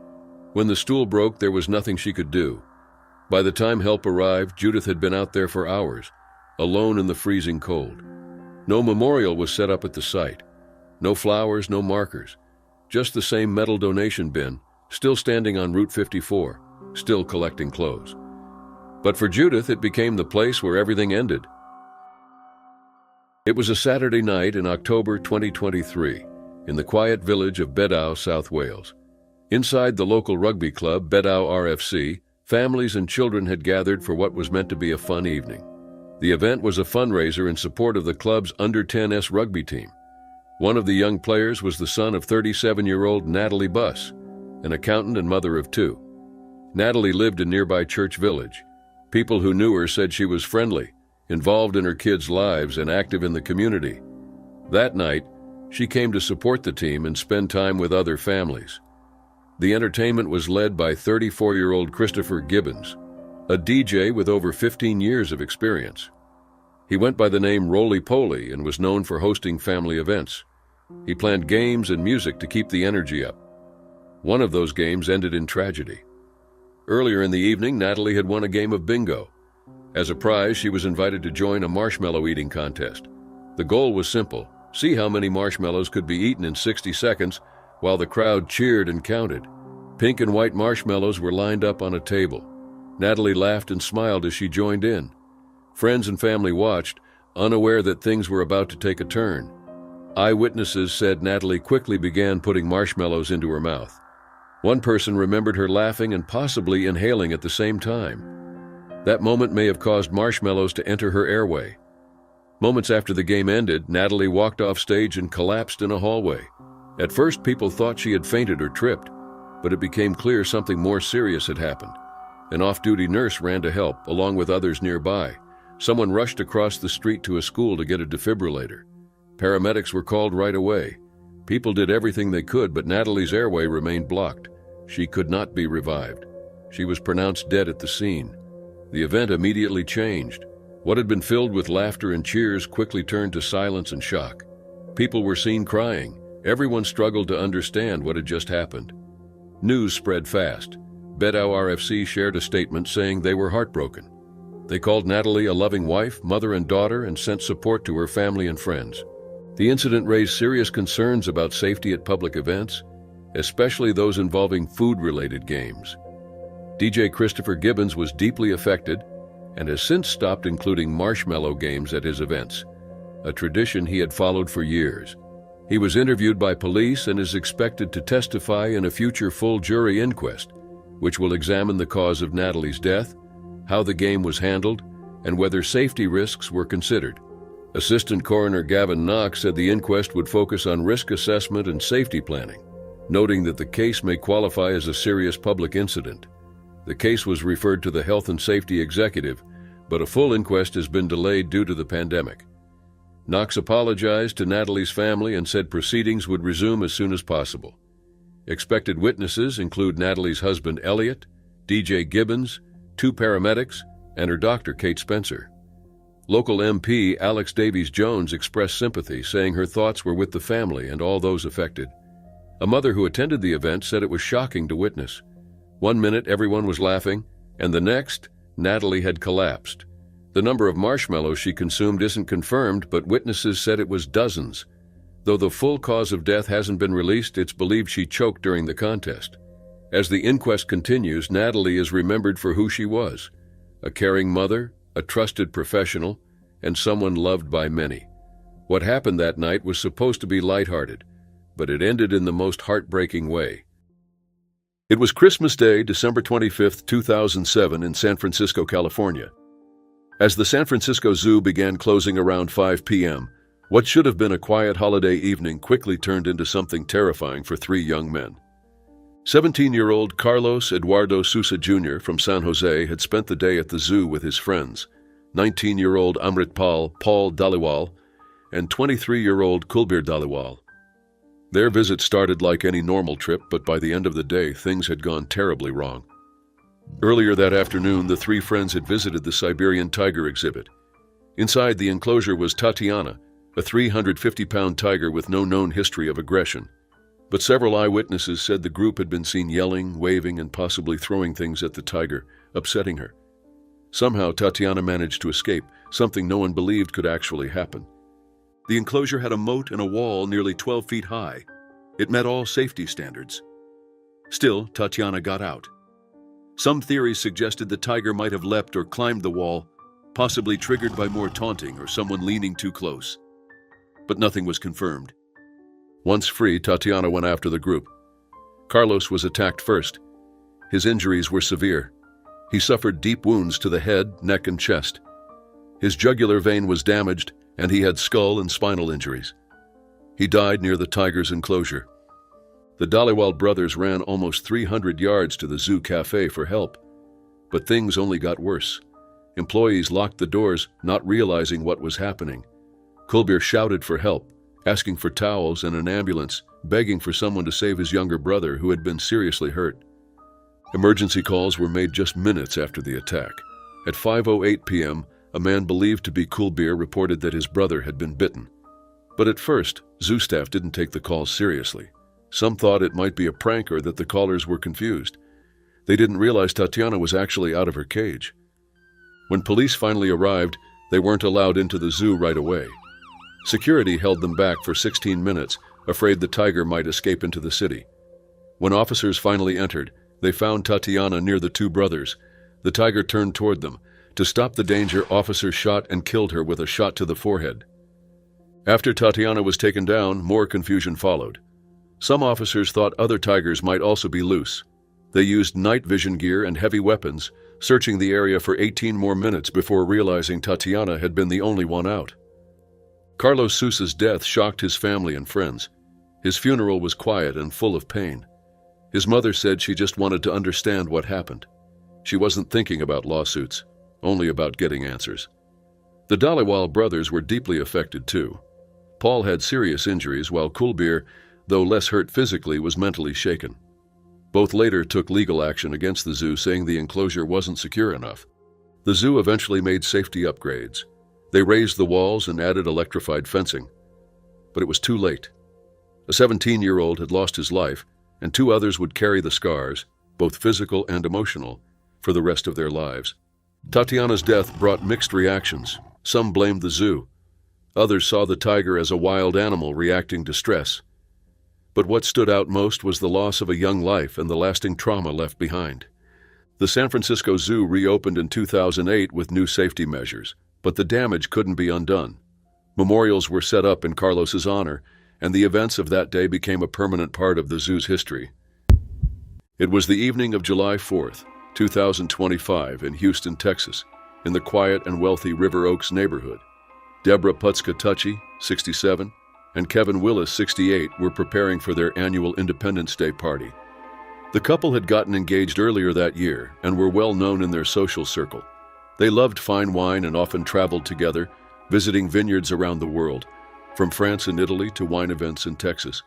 When the stool broke, there was nothing she could do. By the time help arrived, Judith had been out there for hours, alone in the freezing cold. No memorial was set up at the site. No flowers, no markers. Just the same metal donation bin, still standing on Route 54, still collecting clothes. But for Judith, it became the place where everything ended. It was a Saturday night in October 2023, in the quiet village of Bedow, South Wales. Inside the local rugby club, Bedow RFC, families and children had gathered for what was meant to be a fun evening. The event was a fundraiser in support of the club's under-10s rugby team. One of the young players was the son of 37-year-old Natalie Buss, an accountant and mother of 2. Natalie lived in nearby Church Village. People who knew her said she was friendly, involved in her kids' lives, and active in the community. That night, she came to support the team and spend time with other families. The entertainment was led by 34-year-old Christopher Gibbons. a DJ with over 15 years of experience. He went by the name Roly Poly and was known for hosting family events. He planned games and music to keep the energy up. One of those games ended in tragedy. Earlier in the evening, Natalie had won a game of bingo. As a prize, she was invited to join a marshmallow eating contest. The goal was simple: see how many marshmallows could be eaten in 60 seconds while the crowd cheered and counted. Pink and white marshmallows were lined up on a table. Natalie laughed and smiled as she joined in. Friends and family watched, unaware that things were about to take a turn. Eyewitnesses said Natalie quickly began putting marshmallows into her mouth. One person remembered her laughing and possibly inhaling at the same time. That moment may have caused marshmallows to enter her airway. Moments after the game ended, Natalie walked off stage and collapsed in a hallway. At first, people thought she had fainted or tripped, but it became clear something more serious had happened. An off-duty nurse ran to help, along with others nearby. Someone rushed across the street to a school to get a defibrillator. Paramedics were called right away. People did everything they could, but Natalie's airway remained blocked. She could not be revived. She was pronounced dead at the scene. The event immediately changed. What had been filled with laughter and cheers quickly turned to silence and shock. People were seen crying. Everyone struggled to understand what had just happened. News spread fast. Bedau RFC shared a statement saying they were heartbroken. They called Natalie a loving wife, mother, and daughter and sent support to her family and friends. The incident raised serious concerns about safety at public events, especially those involving food-related games. DJ Christopher Gibbons was deeply affected and has since stopped including marshmallow games at his events, a tradition he had followed for years. He was interviewed by police and is expected to testify in a future full jury inquest, which will examine the cause of Natalie's death, how the game was handled, and whether safety risks were considered. Assistant Coroner Gavin Knox said the inquest would focus on risk assessment and safety planning, noting that the case may qualify as a serious public incident. The case was referred to the Health and Safety Executive, but a full inquest has been delayed due to the pandemic. Knox apologized to Natalie's family and said proceedings would resume as soon as possible. Expected witnesses include Natalie's husband Elliot, DJ Gibbons, 2 paramedics, and her doctor Kate Spencer. Local MP Alex Davies Jones expressed sympathy, saying her thoughts were with the family and all those affected. A mother who attended the event said it was shocking to witness. One minute everyone was laughing, and the next, Natalie had collapsed. The number of marshmallows she consumed isn't confirmed, but witnesses said it was dozens. Though the full cause of death hasn't been released, it's believed she choked during the contest. As the inquest continues, Natalie is remembered for who she was: a caring mother, a trusted professional, and someone loved by many. What happened that night was supposed to be lighthearted, but it ended in the most heartbreaking way. It was Christmas Day, December 25, 2007, in San Francisco, California. As the San Francisco Zoo began closing around 5 p.m., what should have been a quiet holiday evening quickly turned into something terrifying for 3 young men. 17-year-old Carlos Eduardo Sousa Jr. from San Jose had spent the day at the zoo with his friends, 19-year-old Amritpal Paul Dhaliwal and 23-year-old Kulbir Dhaliwal. Their visit started like any normal trip, but by the end of the day, things had gone terribly wrong. Earlier that afternoon, the 3 friends had visited the Siberian tiger exhibit. Inside the enclosure was Tatiana, a 350-pound tiger with no known history of aggression. But several eyewitnesses said the group had been seen yelling, waving, and possibly throwing things at the tiger, upsetting her. Somehow, Tatiana managed to escape, something no one believed could actually happen. The enclosure had a moat and a wall nearly 12 feet high. It met all safety standards. Still, Tatiana got out. Some theories suggested the tiger might have leapt or climbed the wall, possibly triggered by more taunting or someone leaning too close. But nothing was confirmed. Once free, Tatiana went after the group. Carlos was attacked first. His injuries were severe. He suffered deep wounds to the head, neck, and chest. His jugular vein was damaged, and he had skull and spinal injuries. He died near the tiger's enclosure. The Dhaliwal brothers ran almost 300 yards to the zoo cafe for help. But things only got worse. Employees locked the doors, not realizing what was happening. Kulbir shouted for help, asking for towels and an ambulance, begging for someone to save his younger brother who had been seriously hurt. Emergency calls were made just minutes after the attack. At 5:08 p.m., a man believed to be Kulbeer reported that his brother had been bitten. But at first, zoo staff didn't take the call seriously. Some thought it might be a prank or that the callers were confused. They didn't realize Tatiana was actually out of her cage. When police finally arrived, they weren't allowed into the zoo right away. Security held them back for 16 minutes, afraid the tiger might escape into the city. When officers finally entered, they found Tatiana near the two brothers. The tiger turned toward them. To stop the danger, officers shot and killed her with a shot to the forehead. After Tatiana was taken down, more confusion followed. Some officers thought other tigers might also be loose. They used night vision gear and heavy weapons, searching the area for 18 more minutes before realizing Tatiana had been the only one out. Carlos Sousa's death shocked his family and friends. His funeral was quiet and full of pain. His mother said she just wanted to understand what happened. She wasn't thinking about lawsuits, only about getting answers. The Dhaliwal brothers were deeply affected too. Paul had serious injuries, while Kulbeer, though less hurt physically, was mentally shaken. Both later took legal action against the zoo, saying the enclosure wasn't secure enough. The zoo eventually made safety upgrades. They raised the walls and added electrified fencing. But it was too late. A 17-year-old had lost his life, and two others would carry the scars, both physical and emotional, for the rest of their lives. Tatiana's death brought mixed reactions. Some blamed the zoo. Others saw the tiger as a wild animal reacting to stress. But what stood out most was the loss of a young life and the lasting trauma left behind. The San Francisco Zoo reopened in 2008 with new safety measures, but the damage couldn't be undone. Memorials were set up in Carlos's honor, and the events of that day became a permanent part of the zoo's history. It was the evening of July 4th, 2025, in Houston, Texas, in the quiet and wealthy River Oaks neighborhood. Deborah Putzka-Tucci, 67, and Kevin Willis, 68, were preparing for their annual Independence Day party. The couple had gotten engaged earlier that year and were well known in their social circle. They loved fine wine and often traveled together, visiting vineyards around the world, from France and Italy to wine events in Texas.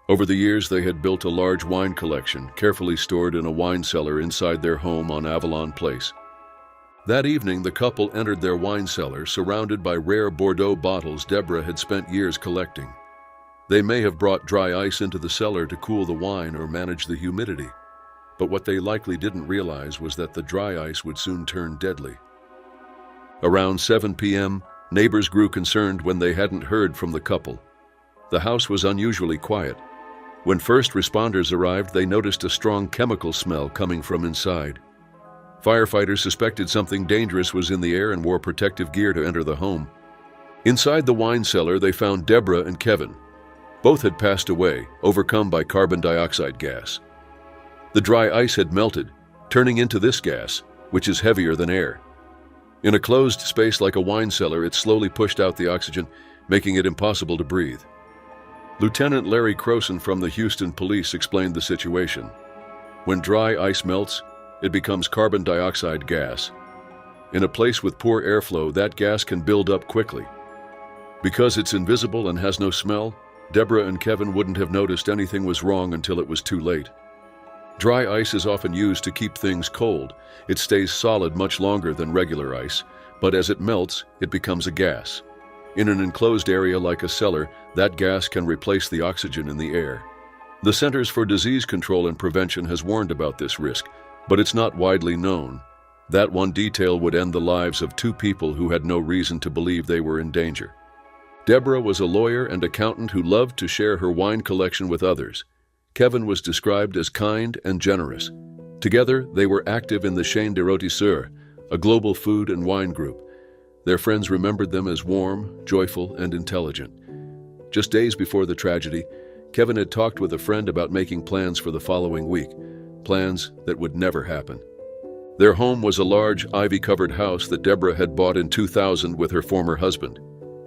Over the years, they had built a large wine collection, carefully stored in a wine cellar inside their home on Avalon Place. That evening, the couple entered their wine cellar, surrounded by rare Bordeaux bottles Deborah had spent years collecting. They may have brought dry ice into the cellar to cool the wine or manage the humidity, but what they likely didn't realize was that the dry ice would soon turn deadly. Around 7 p.m., neighbors grew concerned when they hadn't heard from the couple. The house was unusually quiet. When first responders arrived, they noticed a strong chemical smell coming from inside. Firefighters suspected something dangerous was in the air and wore protective gear to enter the home. Inside the wine cellar, they found Deborah and Kevin. Both had passed away, overcome by carbon dioxide gas. The dry ice had melted, turning into this gas, which is heavier than air. In a closed space like a wine cellar, it slowly pushed out the oxygen, making it impossible to breathe. Lieutenant Larry Croson from the Houston Police explained the situation. When dry ice melts, it becomes carbon dioxide gas. In a place with poor airflow, that gas can build up quickly. Because it's invisible and has no smell, Deborah and Kevin wouldn't have noticed anything was wrong until it was too late. Dry ice is often used to keep things cold. It stays solid much longer than regular ice, but as it melts, it becomes a gas. In an enclosed area like a cellar, that gas can replace the oxygen in the air. The Centers for Disease Control and Prevention has warned about this risk, but it's not widely known. That one detail would end the lives of two people who had no reason to believe they were in danger. Deborah was a lawyer and accountant who loved to share her wine collection with others. Kevin was described as kind and generous. Together, they were active in the Chaîne des Rôtisseurs, a global food and wine group. Their friends remembered them as warm, joyful, and intelligent. Just days before the tragedy, Kevin had talked with a friend about making plans for the following week, plans that would never happen. Their home was a large, ivy-covered house that Deborah had bought in 2000 with her former husband.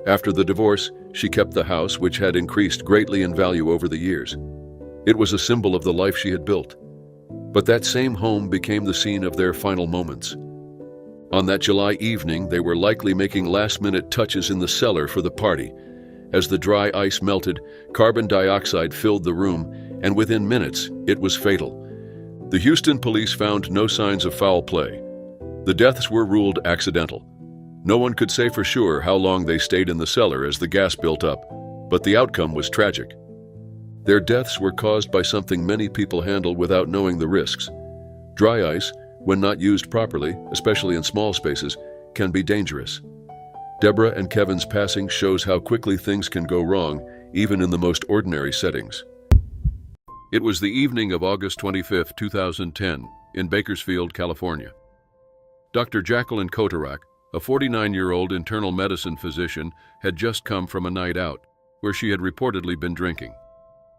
After the divorce, she kept the house, which had increased greatly in value over the years. It was a symbol of the life she had built. But that same home became the scene of their final moments. On that July evening, they were likely making last-minute touches in the cellar for the party. As the dry ice melted, carbon dioxide filled the room, and within minutes, it was fatal. The Houston police found no signs of foul play. The deaths were ruled accidental. No one could say for sure how long they stayed in the cellar as the gas built up, but the outcome was tragic. Their deaths were caused by something many people handle without knowing the risks. Dry ice, when not used properly, especially in small spaces, can be dangerous. Deborah and Kevin's passing shows how quickly things can go wrong, even in the most ordinary settings. It was the evening of August 25, 2010, in Bakersfield, California. Dr. Jacqueline Kotarak, a 49-year-old internal medicine physician, had just come from a night out, where she had reportedly been drinking.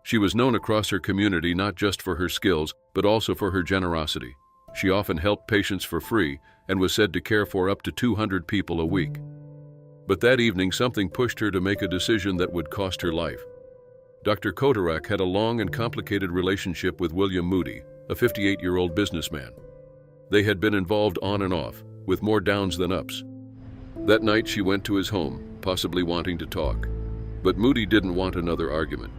She was known across her community not just for her skills, but also for her generosity. She often helped patients for free and was said to care for up to 200 people a week. But that evening, something pushed her to make a decision that would cost her life. Dr. Kotarak had a long and complicated relationship with William Moody, a 58-year-old businessman. They had been involved on and off, with more downs than ups. That night she went to his home, possibly wanting to talk. But Moody didn't want another argument.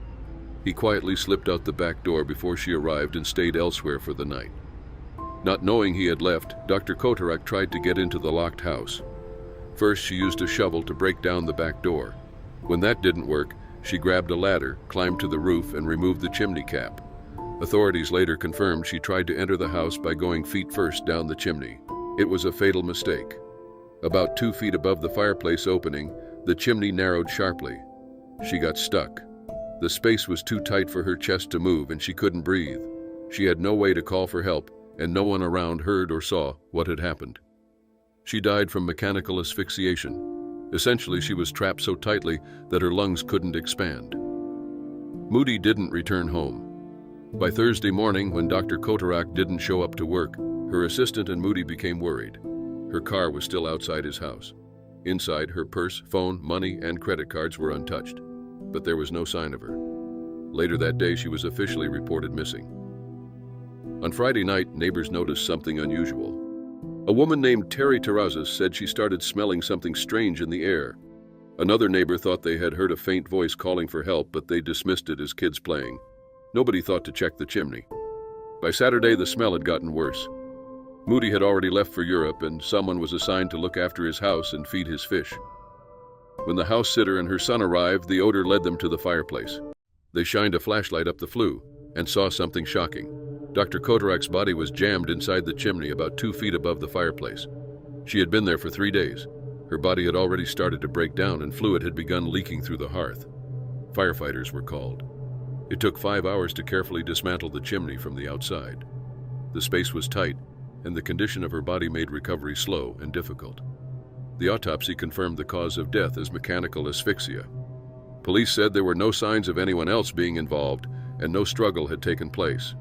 He quietly slipped out the back door before she arrived and stayed elsewhere for the night. Not knowing he had left, Dr. Kotarak tried to get into the locked house. First, she used a shovel to break down the back door. When that didn't work, she grabbed a ladder, climbed to the roof, and removed the chimney cap. Authorities later confirmed she tried to enter the house by going feet first down the chimney. It was a fatal mistake. About 2 feet above the fireplace opening, the chimney narrowed sharply. She got stuck. The space was too tight for her chest to move, and she couldn't breathe. She had no way to call for help, and no one around heard or saw what had happened. She died from mechanical asphyxiation. Essentially, she was trapped so tightly that her lungs couldn't expand. Moody didn't return home. By Thursday morning, when Dr. Kotarak didn't show up to work, her assistant and Moody became worried. Her car was still outside his house. Inside, her purse, phone, money, and credit cards were untouched, but there was no sign of her. Later that day, she was officially reported missing. On Friday night, neighbors noticed something unusual. A woman named Terry Terrazas said she started smelling something strange in the air. Another neighbor thought they had heard a faint voice calling for help, but they dismissed it as kids playing. Nobody thought to check the chimney. By Saturday, the smell had gotten worse. Moody had already left for Europe, and someone was assigned to look after his house and feed his fish. When the house sitter and her son arrived, the odor led them to the fireplace. They shined a flashlight up the flue and saw something shocking. Dr. Kotarak's body was jammed inside the chimney about 2 feet above the fireplace. She had been there for 3 days. Her body had already started to break down and fluid had begun leaking through the hearth. Firefighters were called. It took 5 hours to carefully dismantle the chimney from the outside. The space was tight, and the condition of her body made recovery slow and difficult. The autopsy confirmed the cause of death as mechanical asphyxia. Police said there were no signs of anyone else being involved, and no struggle had taken place.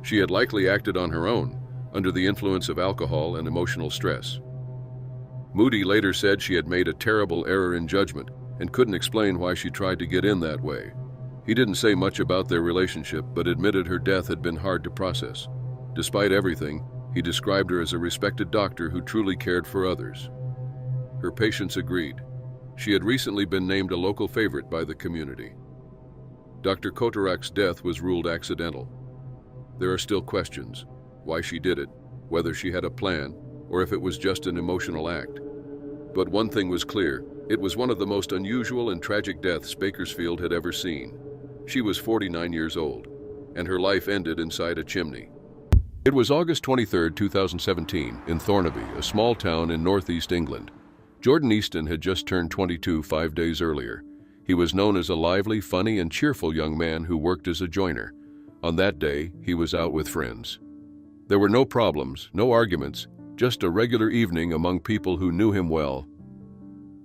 She had likely acted on her own, under the influence of alcohol and emotional stress. Moody later said she had made a terrible error in judgment and couldn't explain why she tried to get in that way. He didn't say much about their relationship, but admitted her death had been hard to process. Despite everything, he described her as a respected doctor who truly cared for others. Her patients agreed. She had recently been named a local favorite by the community. Dr. Kotarak's death was ruled accidental. There are still questions: why she did it, whether she had a plan, or if it was just an emotional act. But one thing was clear: it was one of the most unusual and tragic deaths Bakersfield had ever seen. She was 49 years old, and her life ended inside a chimney. It was August 23, 2017, in Thornaby, a small town in northeast England. Jordan Easton had just turned 22 5 days earlier. He was known as a lively, funny, and cheerful young man who worked as a joiner. On that day, he was out with friends. There were no problems, no arguments, just a regular evening among people who knew him well.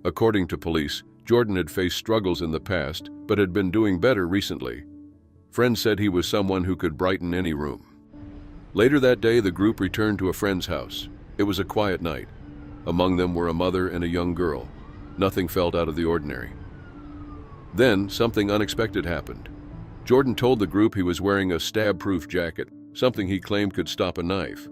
According to police, Jordan had faced struggles in the past, but had been doing better recently. Friends said he was someone who could brighten any room. Later that day, the group returned to a friend's house. It was a quiet night. Among them were a mother and a young girl. Nothing felt out of the ordinary. Then, something unexpected happened. Jordan told the group he was wearing a stab-proof jacket, something he claimed could stop a knife.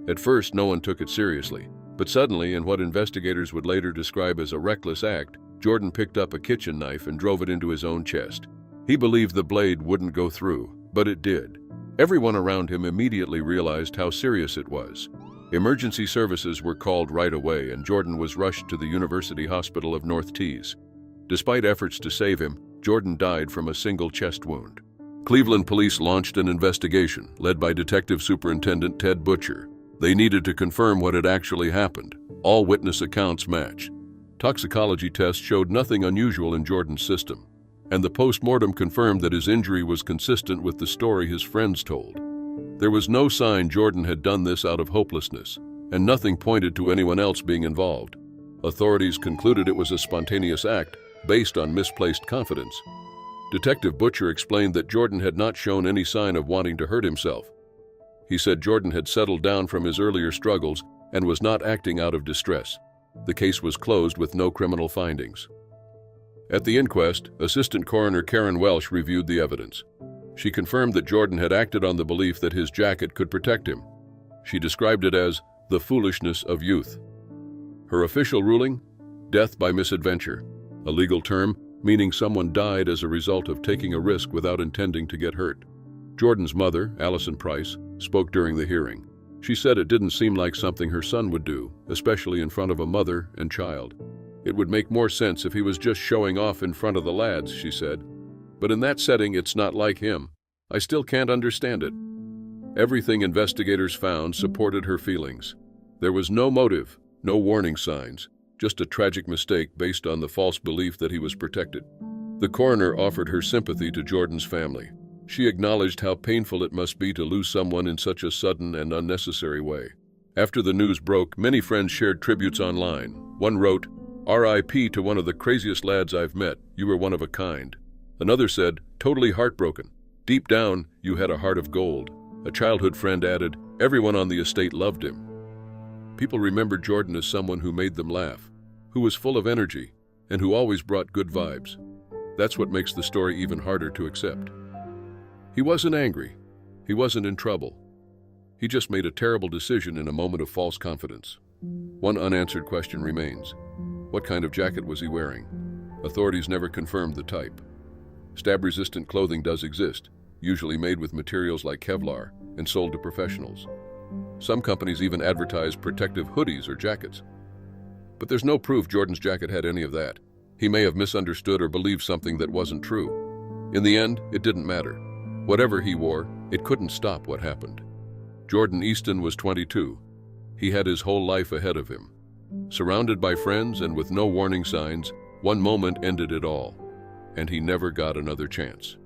At first, no one took it seriously, but suddenly, in what investigators would later describe as a reckless act, Jordan picked up a kitchen knife and drove it into his own chest. He believed the blade wouldn't go through, but it did. Everyone around him immediately realized how serious it was. Emergency services were called right away, and Jordan was rushed to the University Hospital of North Tees. Despite efforts to save him, Jordan died from a single chest wound. Cleveland police launched an investigation, led by Detective Superintendent Ted Butcher. They needed to confirm what had actually happened. All witness accounts matched. Toxicology tests showed nothing unusual in Jordan's system, and the post-mortem confirmed that his injury was consistent with the story his friends told. There was no sign Jordan had done this out of hopelessness, and nothing pointed to anyone else being involved. Authorities concluded it was a spontaneous act based on misplaced confidence. Detective Butcher explained that Jordan had not shown any sign of wanting to hurt himself. He said Jordan had settled down from his earlier struggles and was not acting out of distress. The case was closed with no criminal findings. At the inquest, Assistant Coroner Karen Welsh reviewed the evidence. She confirmed that Jordan had acted on the belief that his jacket could protect him. She described it as the foolishness of youth. Her official ruling? Death by misadventure, a legal term meaning someone died as a result of taking a risk without intending to get hurt. Jordan's mother, Allison Price, spoke during the hearing. She said it didn't seem like something her son would do, especially in front of a mother and child. It would make more sense if he was just showing off in front of the lads, she said. But in that setting, it's not like him. I still can't understand it. Everything investigators found supported her feelings. There was no motive, no warning signs, just a tragic mistake based on the false belief that he was protected. The coroner offered her sympathy to Jordan's family. She acknowledged how painful it must be to lose someone in such a sudden and unnecessary way. After the news broke, many friends shared tributes online. One wrote, "R.I.P. to one of the craziest lads I've met. You were one of a kind." Another said, "Totally heartbroken. Deep down, you had a heart of gold." A childhood friend added, "Everyone on the estate loved him." People remembered Jordan as someone who made them laugh, who was full of energy, and who always brought good vibes. That's what makes the story even harder to accept. He wasn't angry. He wasn't in trouble. He just made a terrible decision in a moment of false confidence. One unanswered question remains. What kind of jacket was he wearing? Authorities never confirmed the type. Stab-resistant clothing does exist, usually made with materials like Kevlar and sold to professionals. Some companies even advertise protective hoodies or jackets. But there's no proof Jordan's jacket had any of that. He may have misunderstood or believed something that wasn't true. In the end, it didn't matter. Whatever he wore, it couldn't stop what happened. Jordan Easton was 22. He had his whole life ahead of him. Surrounded by friends and with no warning signs, one moment ended it all, and he never got another chance.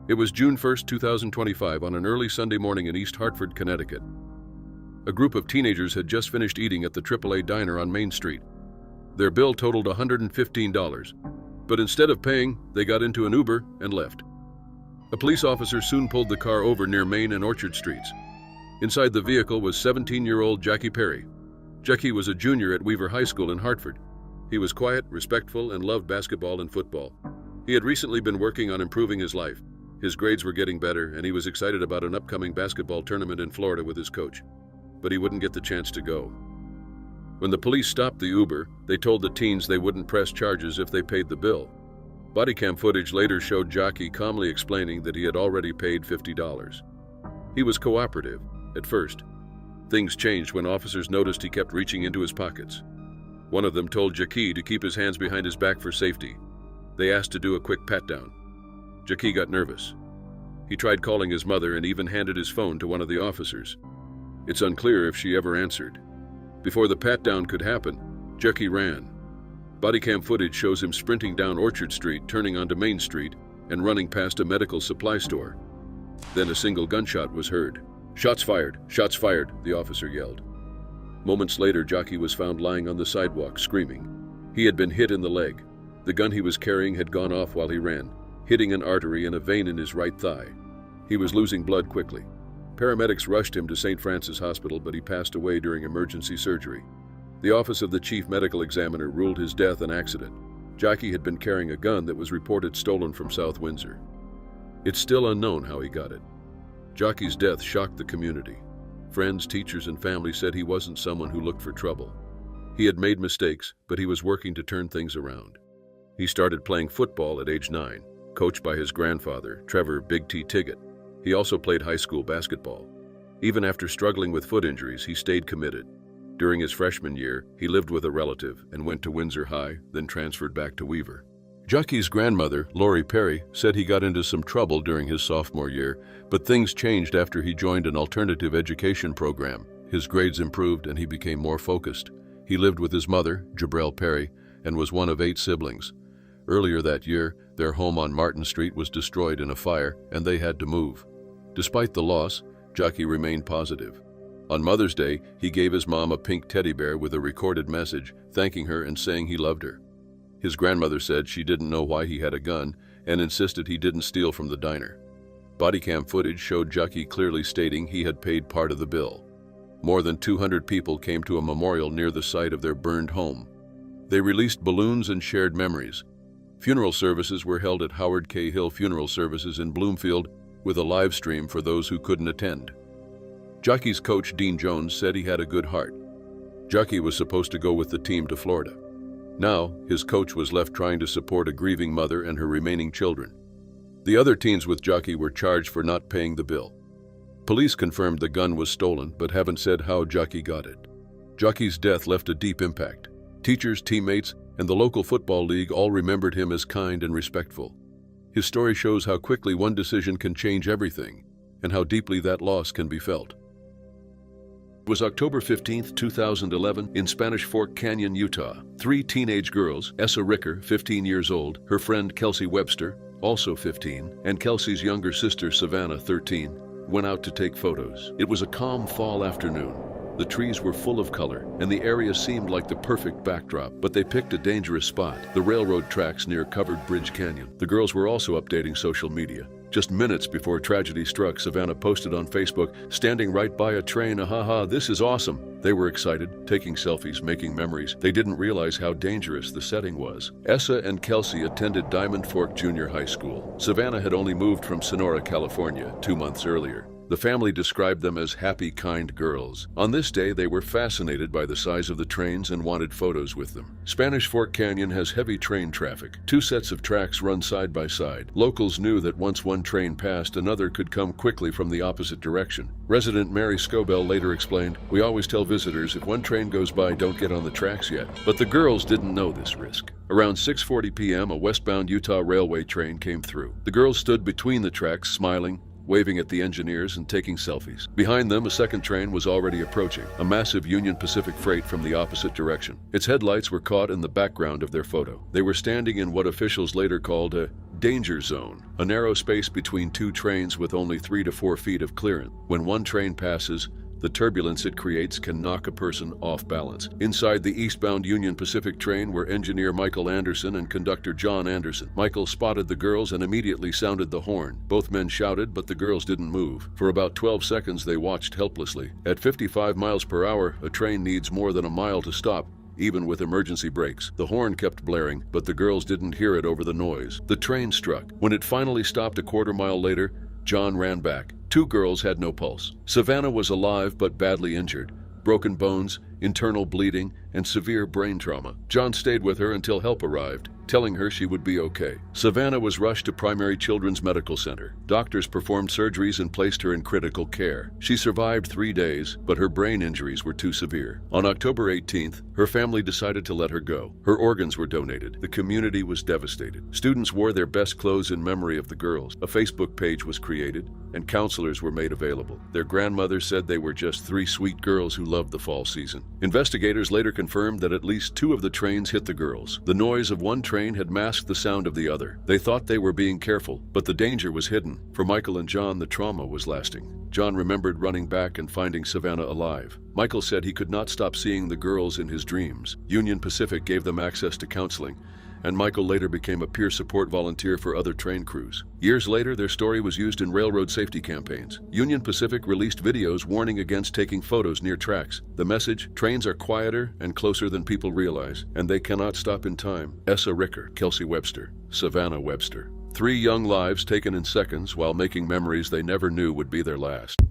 It was June 1st, 2025, on an early Sunday morning in East Hartford, Connecticut. A group of teenagers had just finished eating at the AAA diner on Main Street. Their bill totaled $115, but instead of paying, they got into an Uber and left. A police officer soon pulled the car over near Main and Orchard Streets. Inside the vehicle was 17-year-old Jackie Perry. Jackie was a junior at Weaver High School in Hartford. He was quiet, respectful, and loved basketball and football. He had recently been working on improving his life. His grades were getting better, and he was excited about an upcoming basketball tournament in Florida with his coach. But he wouldn't get the chance to go. When the police stopped the Uber, they told the teens they wouldn't press charges if they paid the bill. Bodycam footage later showed Jackie calmly explaining that he had already paid $50. He was cooperative, at first. Things changed when officers noticed he kept reaching into his pockets. One of them told Jackie to keep his hands behind his back for safety. They asked to do a quick pat-down. Jackie got nervous. He tried calling his mother and even handed his phone to one of the officers. It's unclear if she ever answered. Before the pat-down could happen, Jackie ran. Bodycam footage shows him sprinting down Orchard Street, turning onto Main Street, and running past a medical supply store. Then a single gunshot was heard. "Shots fired! Shots fired!" the officer yelled. Moments later, Jackie was found lying on the sidewalk, screaming. He had been hit in the leg. The gun he was carrying had gone off while he ran, hitting an artery and a vein in his right thigh. He was losing blood quickly. Paramedics rushed him to St. Francis Hospital, but he passed away during emergency surgery. The office of the chief medical examiner ruled his death an accident. Jackie had been carrying a gun that was reported stolen from South Windsor. It's still unknown how he got it. Jackie's death shocked the community. Friends, teachers, and family said he wasn't someone who looked for trouble. He had made mistakes, but he was working to turn things around. He started playing football at age 9, coached by his grandfather, Trevor Big T Tiggett. He also played high school basketball. Even after struggling with foot injuries, he stayed committed. During his freshman year, he lived with a relative and went to Windsor High, then transferred back to Weaver. Jucky's grandmother, Lori Perry, said he got into some trouble during his sophomore year, but things changed after he joined an alternative education program. His grades improved and he became more focused. He lived with his mother, Jabrell Perry, and was one of 8 siblings. Earlier that year, their home on Martin Street was destroyed in a fire, and they had to move. Despite the loss, Jucky remained positive. On Mother's Day, he gave his mom a pink teddy bear with a recorded message, thanking her and saying he loved her. His grandmother said she didn't know why he had a gun and insisted he didn't steal from the diner. Body cam footage showed Jucky clearly stating he had paid part of the bill. More than 200 people came to a memorial near the site of their burned home. They released balloons and shared memories. Funeral services were held at Howard K. Hill Funeral Services in Bloomfield, with a live stream for those who couldn't attend. Jucky's coach, Dean Jones, said he had a good heart. Jucky was supposed to go with the team to Florida. Now, his coach was left trying to support a grieving mother and her remaining children. The other teens with Jucky were charged for not paying the bill. Police confirmed the gun was stolen, but haven't said how Jucky got it. Jucky's death left a deep impact. Teachers, teammates, and the local football league all remembered him as kind and respectful. His story shows how quickly one decision can change everything, and how deeply that loss can be felt. It was October 15, 2011, in Spanish Fork Canyon, Utah. 3 teenage girls, Essa Ricker, 15 years old, her friend Kelsey Webster, also 15, and Kelsey's younger sister Savannah, 13, went out to take photos. It was a calm fall afternoon. The trees were full of color, and the area seemed like the perfect backdrop, but they picked a dangerous spot, the railroad tracks near Covered Bridge Canyon. The girls were also updating social media. Just minutes before tragedy struck, Savannah posted on Facebook, "Standing right by a train, ahaha, this is awesome." They were excited, taking selfies, making memories. They didn't realize how dangerous the setting was. Essa and Kelsey attended Diamond Fork Junior High School. Savannah had only moved from Sonora, California, 2 months earlier. The family described them as happy, kind girls. On this day, they were fascinated by the size of the trains and wanted photos with them. Spanish Fork Canyon has heavy train traffic. 2 sets of tracks run side by side. Locals knew that once one train passed, another could come quickly from the opposite direction. Resident Mary Scobell later explained, "We always tell visitors, if one train goes by, don't get on the tracks yet." But the girls didn't know this risk. Around 6:40 p.m., a westbound Utah Railway train came through. The girls stood between the tracks, smiling, waving at the engineers and taking selfies. Behind them, a second train was already approaching, a massive Union Pacific freight from the opposite direction. Its headlights were caught in the background of their photo. They were standing in what officials later called a danger zone, a narrow space between 2 trains with only 3 to 4 feet of clearance. When one train passes, the turbulence it creates can knock a person off balance. Inside the eastbound Union Pacific train were engineer Michael Anderson and conductor John Anderson. Michael spotted the girls and immediately sounded the horn. Both men shouted, but the girls didn't move. For about 12 seconds, they watched helplessly. At 55 miles per hour, a train needs more than a mile to stop, even with emergency brakes. The horn kept blaring, but the girls didn't hear it over the noise. The train struck. When it finally stopped a quarter-mile later, John ran back. 2 girls had no pulse. Savannah was alive but badly injured. Broken bones, internal bleeding, and severe brain trauma. John stayed with her until help arrived, telling her she would be okay. Savannah was rushed to Primary Children's Medical Center. Doctors performed surgeries and placed her in critical care. She survived 3 days, but her brain injuries were too severe. On October 18th, her family decided to let her go. Her organs were donated. The community was devastated. Students wore their best clothes in memory of the girls. A Facebook page was created, and counselors were made available. Their grandmother said they were just 3 sweet girls who loved the fall season. Investigators later confirmed that at least 2 of the trains hit the girls. The noise of one train had masked the sound of the other. They thought they were being careful, but the danger was hidden. For Michael and John, the trauma was lasting. John remembered running back and finding Savannah alive. Michael said he could not stop seeing the girls in his dreams. Union Pacific gave them access to counseling, and Michael later became a peer support volunteer for other train crews. Years later, their story was used in railroad safety campaigns. Union Pacific released videos warning against taking photos near tracks. The message: trains are quieter and closer than people realize, and they cannot stop in time. Essa Ricker, Kelsey Webster, Savannah Webster. 3 young lives taken in seconds while making memories they never knew would be their last.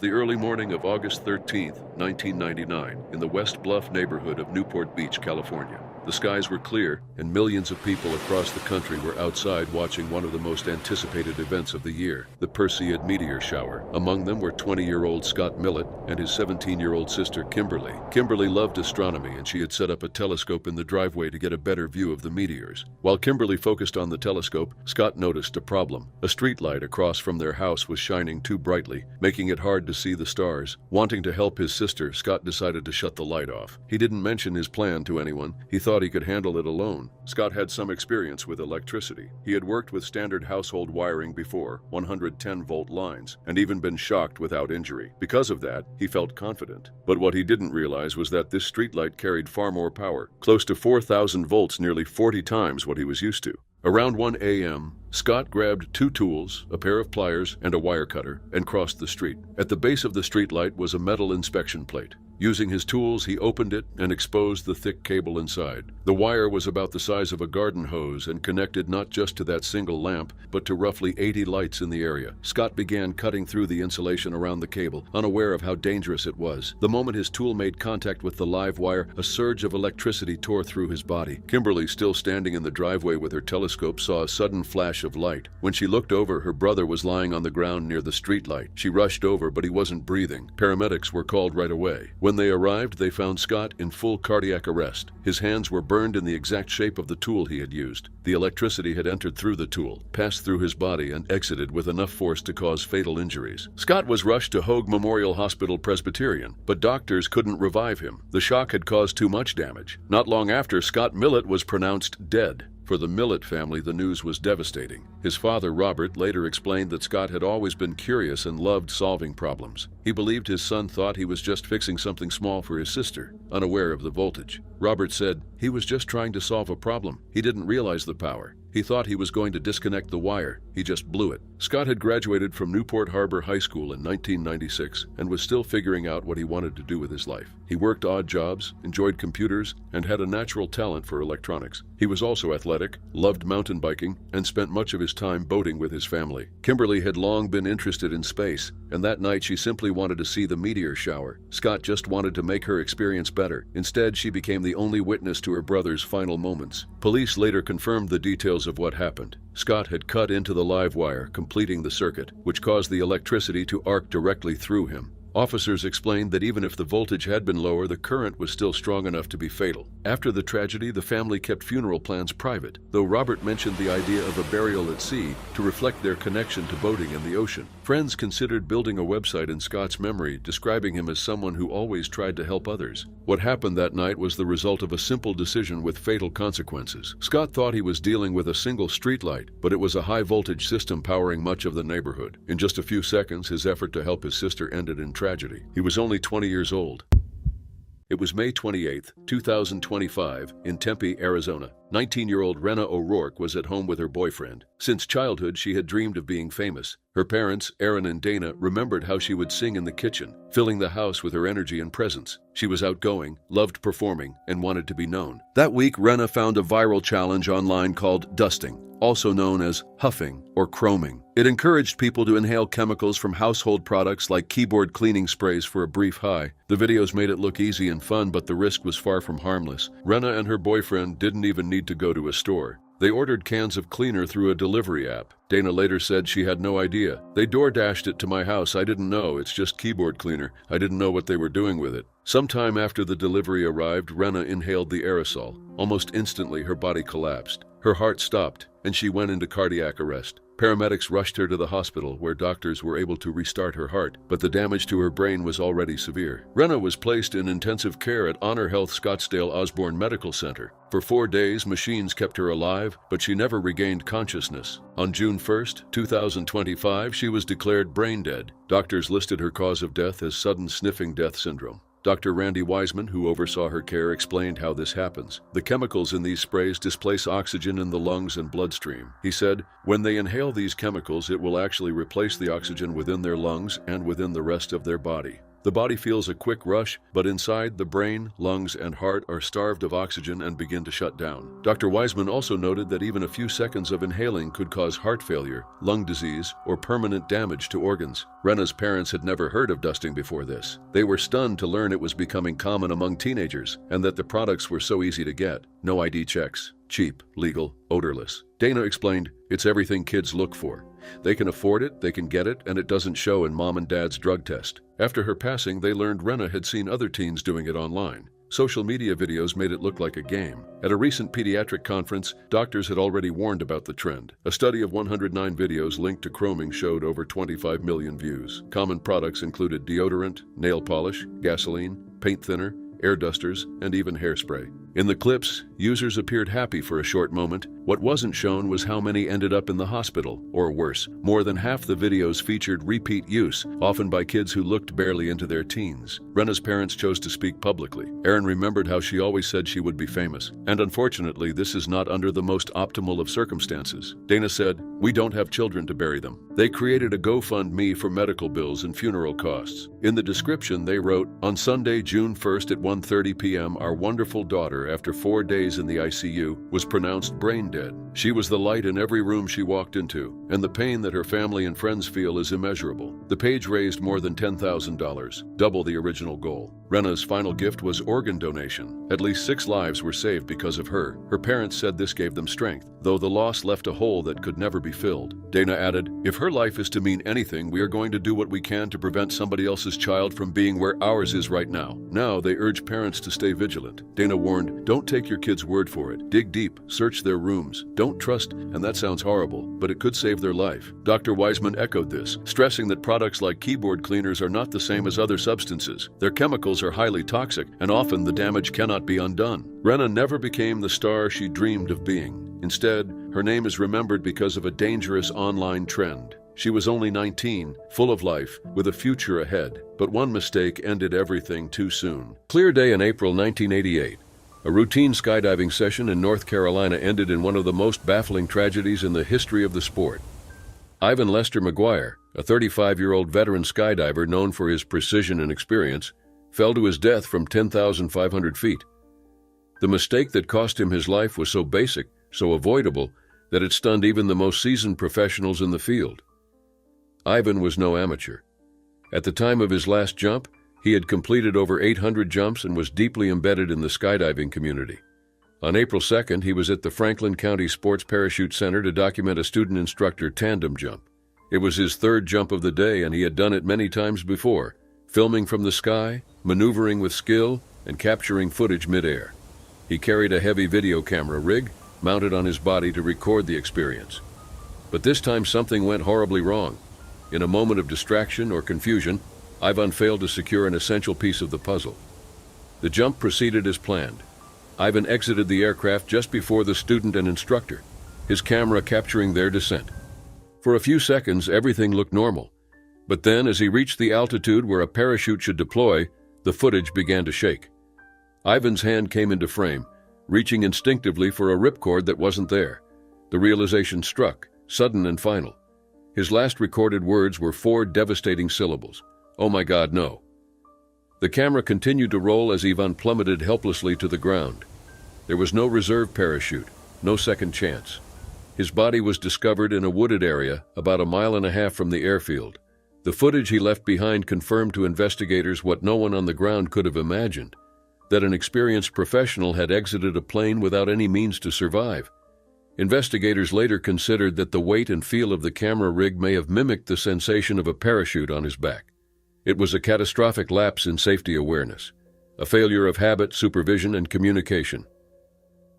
The early morning of August 13, 1999, in the West Bluff neighborhood of Newport Beach, California. The skies were clear, and millions of people across the country were outside watching one of the most anticipated events of the year, the Perseid meteor shower. Among them were 20-year-old Scott Millett and his 17-year-old sister Kimberly. Kimberly loved astronomy, and she had set up a telescope in the driveway to get a better view of the meteors. While Kimberly focused on the telescope, Scott noticed a problem. A street light across from their house was shining too brightly, making it hard to see the stars. Wanting to help his sister, Scott decided to shut the light off. He didn't mention his plan to anyone. He thought he could handle it alone. Scott had some experience with electricity. He had worked with standard household wiring before, 110-volt lines, and even been shocked without injury. Because of that, he felt confident. But what he didn't realize was that this streetlight carried far more power, close to 4,000 volts, nearly 40 times what he was used to. Around 1 a.m., Scott grabbed 2 tools, a pair of pliers, and a wire cutter, and crossed the street. At the base of the streetlight was a metal inspection plate. Using his tools, he opened it and exposed the thick cable inside. The wire was about the size of a garden hose and connected not just to that single lamp, but to roughly 80 lights in the area. Scott began cutting through the insulation around the cable, unaware of how dangerous it was. The moment his tool made contact with the live wire, a surge of electricity tore through his body. Kimberly, still standing in the driveway with her telescope, saw a sudden flash of light. When she looked over, her brother was lying on the ground near the streetlight. She rushed over, but he wasn't breathing. Paramedics were called right away. When they arrived, they found Scott in full cardiac arrest. His hands were burned in the exact shape of the tool he had used. The electricity had entered through the tool, passed through his body, and exited with enough force to cause fatal injuries. Scott was rushed to Hoag Memorial Hospital Presbyterian, but doctors couldn't revive him. The shock had caused too much damage. Not long after, Scott Millett was pronounced dead. For the Millett family, the news was devastating. His father, Robert, later explained that Scott had always been curious and loved solving problems. He believed his son thought he was just fixing something small for his sister, unaware of the voltage. Robert said, "He was just trying to solve a problem. He didn't realize the power. He thought he was going to disconnect the wire. He just blew it." Scott had graduated from Newport Harbor High School in 1996 and was still figuring out what he wanted to do with his life. He worked odd jobs, enjoyed computers, and had a natural talent for electronics. He was also athletic, loved mountain biking, and spent much of his time boating with his family. Kimberly had long been interested in space, and that night she simply wanted to see the meteor shower. Scott just wanted to make her experience better. Instead, she became the only witness to her brother's final moments. Police later confirmed the details of what happened. Scott had cut into the live wire, completing the circuit, which caused the electricity to arc directly through him. Officers explained that even if the voltage had been lower, the current was still strong enough to be fatal. After the tragedy, the family kept funeral plans private, though Robert mentioned the idea of a burial at sea to reflect their connection to boating and the ocean. Friends considered building a website in Scott's memory, describing him as someone who always tried to help others. What happened that night was the result of a simple decision with fatal consequences. Scott thought he was dealing with a single streetlight, but it was a high-voltage system powering much of the neighborhood. In just a few seconds, his effort to help his sister ended in tragedy. He was only 20 years old. It was May 28, 2025, in Tempe, Arizona. 19-year-old Rena O'Rourke was at home with her boyfriend. Since childhood, she had dreamed of being famous. Her parents, Aaron and Dana, remembered how she would sing in the kitchen, filling the house with her energy and presence. She was outgoing, loved performing, and wanted to be known. That week, Rena found a viral challenge online called dusting, also known as huffing or chroming. It encouraged people to inhale chemicals from household products like keyboard cleaning sprays for a brief high. The videos made it look easy and fun, but the risk was far from harmless. Rena and her boyfriend didn't even need to go to a store. They ordered cans of cleaner through a delivery app. Dana later said she had no idea. "They door-dashed it to my house. I didn't know. It's just keyboard cleaner. I didn't know what they were doing with it." Sometime after the delivery arrived, Rena inhaled the aerosol. Almost instantly, her body collapsed. Her heart stopped, and she went into cardiac arrest. Paramedics rushed her to the hospital, where doctors were able to restart her heart, but the damage to her brain was already severe. Rena was placed in intensive care at Honor Health Scottsdale Osborne Medical Center. For 4 days, machines kept her alive, but she never regained consciousness. On June 1, 2025, she was declared brain dead. Doctors listed her cause of death as sudden sniffing death syndrome. Dr. Randy Wiseman, who oversaw her care, explained how this happens. The chemicals in these sprays displace oxygen in the lungs and bloodstream. He said, "When they inhale these chemicals, it will actually replace the oxygen within their lungs and within the rest of their body. The body feels a quick rush, but inside, the brain, lungs, and heart are starved of oxygen and begin to shut down. Dr. Wiseman also noted that even a few seconds of inhaling could cause heart failure, lung disease, or permanent damage to organs. Rena's parents had never heard of dusting before this. They were stunned to learn it was becoming common among teenagers and that the products were so easy to get. No ID checks. Cheap, legal, odorless. Dana explained, "It's everything kids look for. They can afford it, they can get it, and it doesn't show in mom and dad's drug test." After her passing, they learned Rena had seen other teens doing it online. Social media videos made it look like a game. At a recent pediatric conference, doctors had already warned about the trend. A study of 109 videos linked to chroming showed over 25 million views. Common products included deodorant, nail polish, gasoline, paint thinner, air dusters, and even hairspray. In the clips, users appeared happy for a short moment. What wasn't shown was how many ended up in the hospital, or worse. More than half the videos featured repeat use, often by kids who looked barely into their teens. Rena's parents chose to speak publicly. Erin remembered how she always said she would be famous. And unfortunately, this is not under the most optimal of circumstances. Dana said, "We don't have children to bury them." They created a GoFundMe for medical bills and funeral costs. In the description, they wrote, "On Sunday, June 1st at 1:30 p.m., our wonderful daughter, after 4 days in the ICU, was pronounced brain dead. She was the light in every room she walked into, and the pain that her family and friends feel is immeasurable." The page raised more than $10,000, double the original goal. Rena's final gift was organ donation. At least 6 lives were saved because of her. Her parents said this gave them strength, though the loss left a hole that could never be filled. Dana added, "If her life is to mean anything, we are going to do what we can to prevent somebody else's child from being where ours is right now." Now they urge parents to stay vigilant. Dana warned, "Don't take your kids' word for it. Dig deep, search their rooms. Don't trust," and that sounds horrible, but it could save their life. Dr. Wiseman echoed this, stressing that products like keyboard cleaners are not the same as other substances. Their chemicals are highly toxic, and often the damage cannot be undone. Rena never became the star she dreamed of being. Instead, her name is remembered because of a dangerous online trend. She was only 19, full of life, with a future ahead. But one mistake ended everything too soon. Clear day in April 1988. A routine skydiving session in North Carolina ended in one of the most baffling tragedies in the history of the sport. Ivan Lester McGuire, a 35-year-old veteran skydiver known for his precision and experience, fell to his death from 10,500 feet. The mistake that cost him his life was so basic, so avoidable, that it stunned even the most seasoned professionals in the field. Ivan was no amateur. At the time of his last jump, he had completed over 800 jumps and was deeply embedded in the skydiving community. On April 2nd, he was at the Franklin County Sports Parachute Center to document a student-instructor tandem jump. It was his 3rd jump of the day, and he had done it many times before, filming from the sky, maneuvering with skill, and capturing footage midair. He carried a heavy video camera rig mounted on his body to record the experience. But this time something went horribly wrong. In a moment of distraction or confusion, Ivan failed to secure an essential piece of the puzzle. The jump proceeded as planned. Ivan exited the aircraft just before the student and instructor, his camera capturing their descent. For a few seconds, everything looked normal. But then, as he reached the altitude where a parachute should deploy, the footage began to shake. Ivan's hand came into frame, reaching instinctively for a ripcord that wasn't there. The realization struck, sudden and final. His last recorded words were 4 devastating syllables. "Oh my God, no." The camera continued to roll as Ivan plummeted helplessly to the ground. There was no reserve parachute, no second chance. His body was discovered in a wooded area about 1.5 miles from the airfield. The footage he left behind confirmed to investigators what no one on the ground could have imagined, that an experienced professional had exited a plane without any means to survive. Investigators later considered that the weight and feel of the camera rig may have mimicked the sensation of a parachute on his back. It was a catastrophic lapse in safety awareness, a failure of habit, supervision, and communication.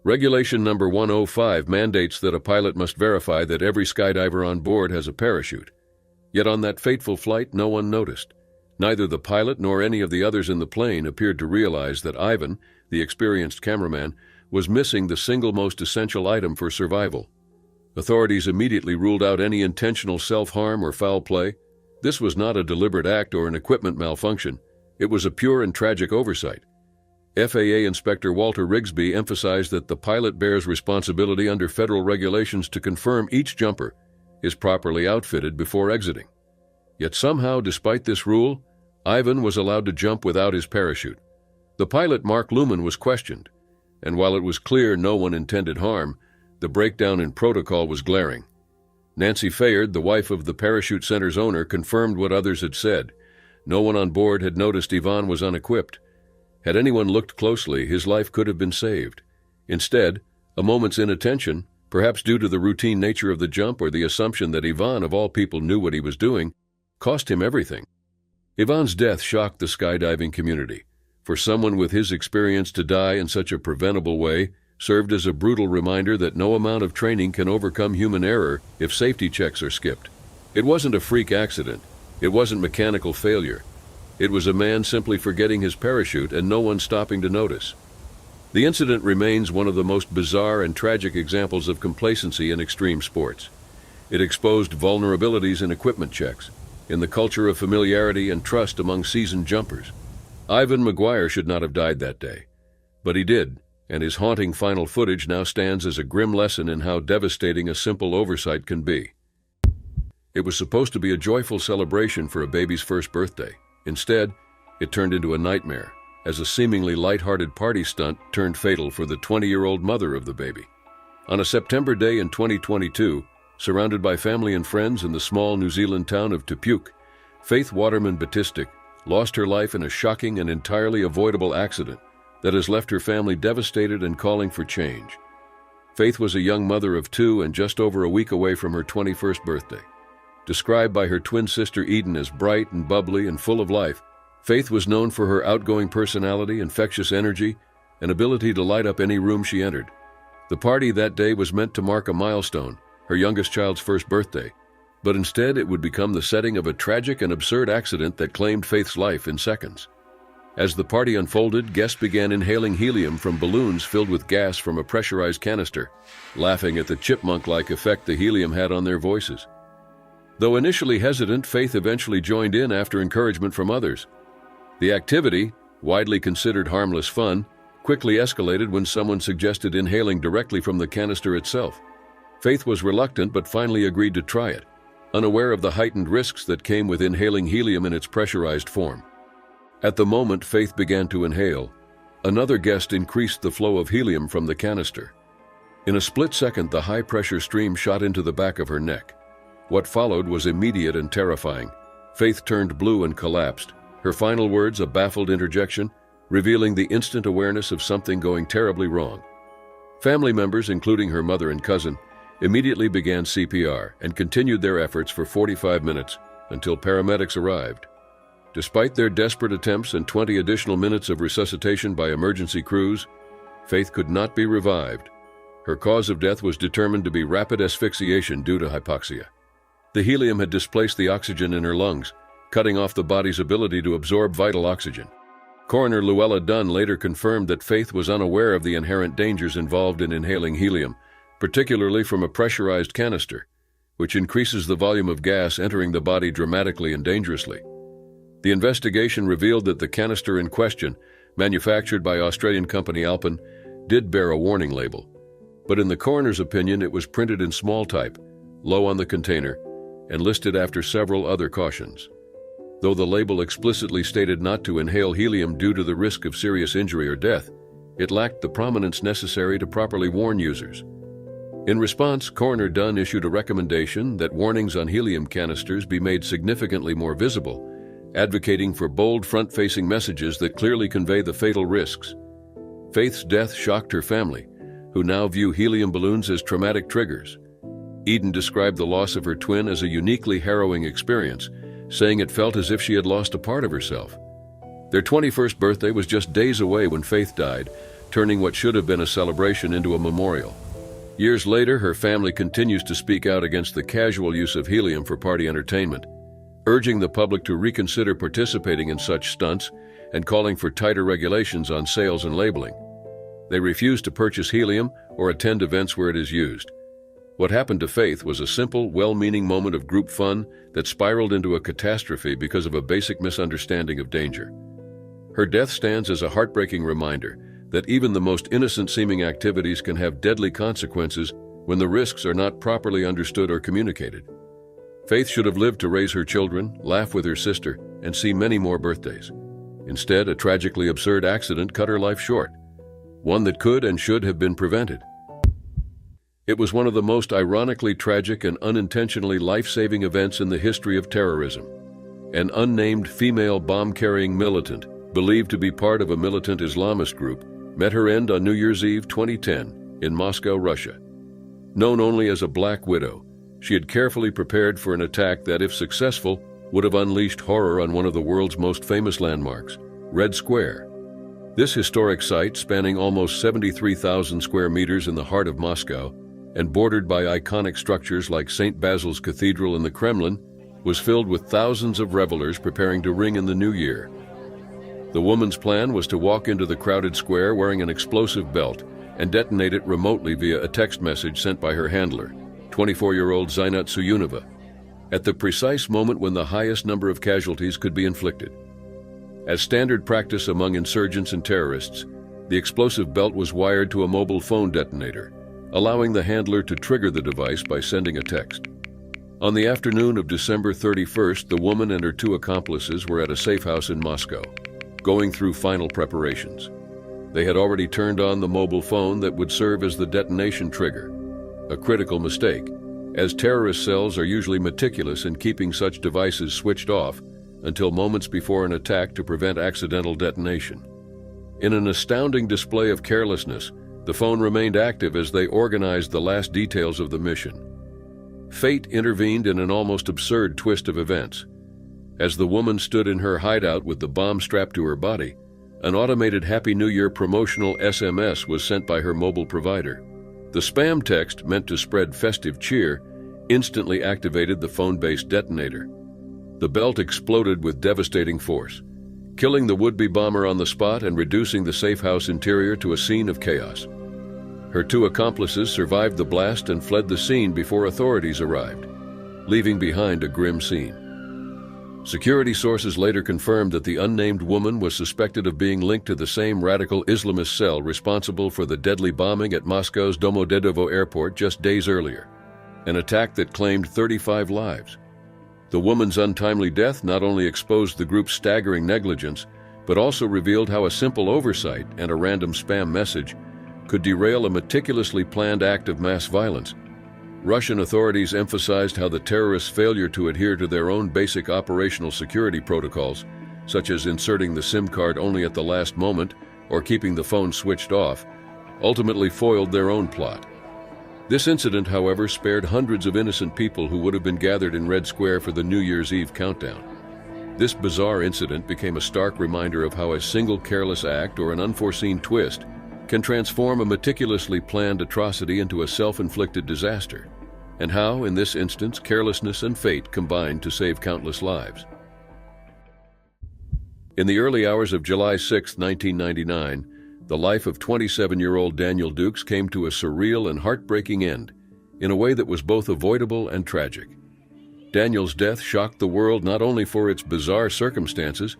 Regulation number 105 mandates that a pilot must verify that every skydiver on board has a parachute. Yet on that fateful flight, no one noticed. Neither the pilot nor any of the others in the plane appeared to realize that Ivan, the experienced cameraman, was missing the single most essential item for survival. Authorities immediately ruled out any intentional self-harm or foul play. This was not a deliberate act or an equipment malfunction. It was a pure and tragic oversight. FAA Inspector Walter Rigsby emphasized that the pilot bears responsibility under federal regulations to confirm each jumper is properly outfitted before exiting. Yet somehow, despite this rule, Ivan was allowed to jump without his parachute. The pilot, Mark Luman, was questioned, and while it was clear no one intended harm, the breakdown in protocol was glaring. Nancy Fayard, the wife of the parachute center's owner, confirmed what others had said. No one on board had noticed Ivan was unequipped. Had anyone looked closely, his life could have been saved. Instead, a moment's inattention, perhaps due to the routine nature of the jump or the assumption that Ivan, of all people, knew what he was doing, cost him everything. Ivan's death shocked the skydiving community. For someone with his experience to die in such a preventable way served as a brutal reminder that no amount of training can overcome human error if safety checks are skipped. It wasn't a freak accident. It wasn't mechanical failure. It was a man simply forgetting his parachute and no one stopping to notice. The incident remains one of the most bizarre and tragic examples of complacency in extreme sports. It exposed vulnerabilities in equipment checks, in the culture of familiarity and trust among seasoned jumpers. Ivan Maguire should not have died that day, but he did, and his haunting final footage now stands as a grim lesson in how devastating a simple oversight can be. It was supposed to be a joyful celebration for a baby's first birthday. Instead, it turned into a nightmare, as a seemingly light-hearted party stunt turned fatal for the 20-year-old mother of the baby. On a September day in 2022, surrounded by family and friends in the small New Zealand town of Tupuk, Faith Waterman Batistic lost her life in a shocking and entirely avoidable accident that has left her family devastated and calling for change. Faith was a young mother of 2 and just over a week away from her 21st birthday. Described by her twin sister Eden as bright and bubbly and full of life, Faith was known for her outgoing personality, infectious energy, and ability to light up any room she entered. The party that day was meant to mark a milestone, her youngest child's first birthday, but instead it would become the setting of a tragic and absurd accident that claimed Faith's life in seconds. As the party unfolded, guests began inhaling helium from balloons filled with gas from a pressurized canister, laughing at the chipmunk-like effect the helium had on their voices. Though initially hesitant, Faith eventually joined in after encouragement from others. The activity, widely considered harmless fun, quickly escalated when someone suggested inhaling directly from the canister itself. Faith was reluctant but finally agreed to try it, unaware of the heightened risks that came with inhaling helium in its pressurized form. At the moment Faith began to inhale, another guest increased the flow of helium from the canister. In a split second, the high-pressure stream shot into the back of her neck. What followed was immediate and terrifying. Faith turned blue and collapsed, her final words a baffled interjection, revealing the instant awareness of something going terribly wrong. Family members, including her mother and cousin, immediately began CPR and continued their efforts for 45 minutes until paramedics arrived. Despite their desperate attempts and 20 additional minutes of resuscitation by emergency crews, Faith could not be revived. Her cause of death was determined to be rapid asphyxiation due to hypoxia. The helium had displaced the oxygen in her lungs, cutting off the body's ability to absorb vital oxygen. Coroner Luella Dunn later confirmed that Faith was unaware of the inherent dangers involved in inhaling helium, particularly from a pressurized canister, which increases the volume of gas entering the body dramatically and dangerously. The investigation revealed that the canister in question, manufactured by Australian company Alpen, did bear a warning label, but in the coroner's opinion it was printed in small type, low on the container, and listed after several other cautions. Though the label explicitly stated not to inhale helium due to the risk of serious injury or death, it lacked the prominence necessary to properly warn users. In response, Coroner Dunn issued a recommendation that warnings on helium canisters be made significantly more visible, advocating for bold front-facing messages that clearly convey the fatal risks. Faith's death shocked her family, who now view helium balloons as traumatic triggers. Eden described the loss of her twin as a uniquely harrowing experience, saying it felt as if she had lost a part of herself. Their 21st birthday was just days away when Faith died, turning what should have been a celebration into a memorial. Years later, her family continues to speak out against the casual use of helium for party entertainment, urging the public to reconsider participating in such stunts and calling for tighter regulations on sales and labeling. They refuse to purchase helium or attend events where it is used. What happened to Faith was a simple, well-meaning moment of group fun that spiraled into a catastrophe because of a basic misunderstanding of danger. Her death stands as a heartbreaking reminder that even the most innocent-seeming activities can have deadly consequences when the risks are not properly understood or communicated. Faith should have lived to raise her children, laugh with her sister, and see many more birthdays. Instead, a tragically absurd accident cut her life short, one that could and should have been prevented. It was one of the most ironically tragic and unintentionally life-saving events in the history of terrorism. An unnamed female bomb-carrying militant, believed to be part of a militant Islamist group, met her end on New Year's Eve 2010 in Moscow, Russia. Known only as a Black Widow, she had carefully prepared for an attack that, if successful, would have unleashed horror on one of the world's most famous landmarks, Red Square. This historic site, spanning almost 73,000 square meters in the heart of Moscow and bordered by iconic structures like St. Basil's Cathedral and the Kremlin, was filled with thousands of revelers preparing to ring in the new year. The woman's plan was to walk into the crowded square wearing an explosive belt and detonate it remotely via a text message sent by her handler, 24-year-old Zainat Suyunova, at the precise moment when the highest number of casualties could be inflicted. As standard practice among insurgents and terrorists, the explosive belt was wired to a mobile phone detonator, allowing the handler to trigger the device by sending a text. On the afternoon of December 31st, the woman and her two accomplices were at a safe house in Moscow, going through final preparations. They had already turned on the mobile phone that would serve as the detonation trigger, a critical mistake, as terrorist cells are usually meticulous in keeping such devices switched off until moments before an attack to prevent accidental detonation. In an astounding display of carelessness, the phone remained active as they organized the last details of the mission. Fate intervened in an almost absurd twist of events. As the woman stood in her hideout with the bomb strapped to her body, an automated Happy New Year promotional SMS was sent by her mobile provider. The spam text, meant to spread festive cheer, instantly activated the phone-based detonator. The belt exploded with devastating force, killing the would-be bomber on the spot and reducing the safe house interior to a scene of chaos. Her two accomplices survived the blast and fled the scene before authorities arrived, leaving behind a grim scene. Security sources later confirmed that the unnamed woman was suspected of being linked to the same radical Islamist cell responsible for the deadly bombing at Moscow's Domodedovo airport just days earlier, an attack that claimed 35 lives. The woman's untimely death not only exposed the group's staggering negligence, but also revealed how a simple oversight and a random spam message could derail a meticulously planned act of mass violence. Russian authorities emphasized how the terrorists' failure to adhere to their own basic operational security protocols, such as inserting the SIM card only at the last moment or keeping the phone switched off, ultimately foiled their own plot. This incident, however, spared hundreds of innocent people who would have been gathered in Red Square for the New Year's Eve countdown. This bizarre incident became a stark reminder of how a single careless act or an unforeseen twist can transform a meticulously planned atrocity into a self-inflicted disaster, and how, in this instance, carelessness and fate combined to save countless lives. In the early hours of July 6, 1999, the life of 27-year-old Daniel Dukes came to a surreal and heartbreaking end, in a way that was both avoidable and tragic. Daniel's death shocked the world not only for its bizarre circumstances,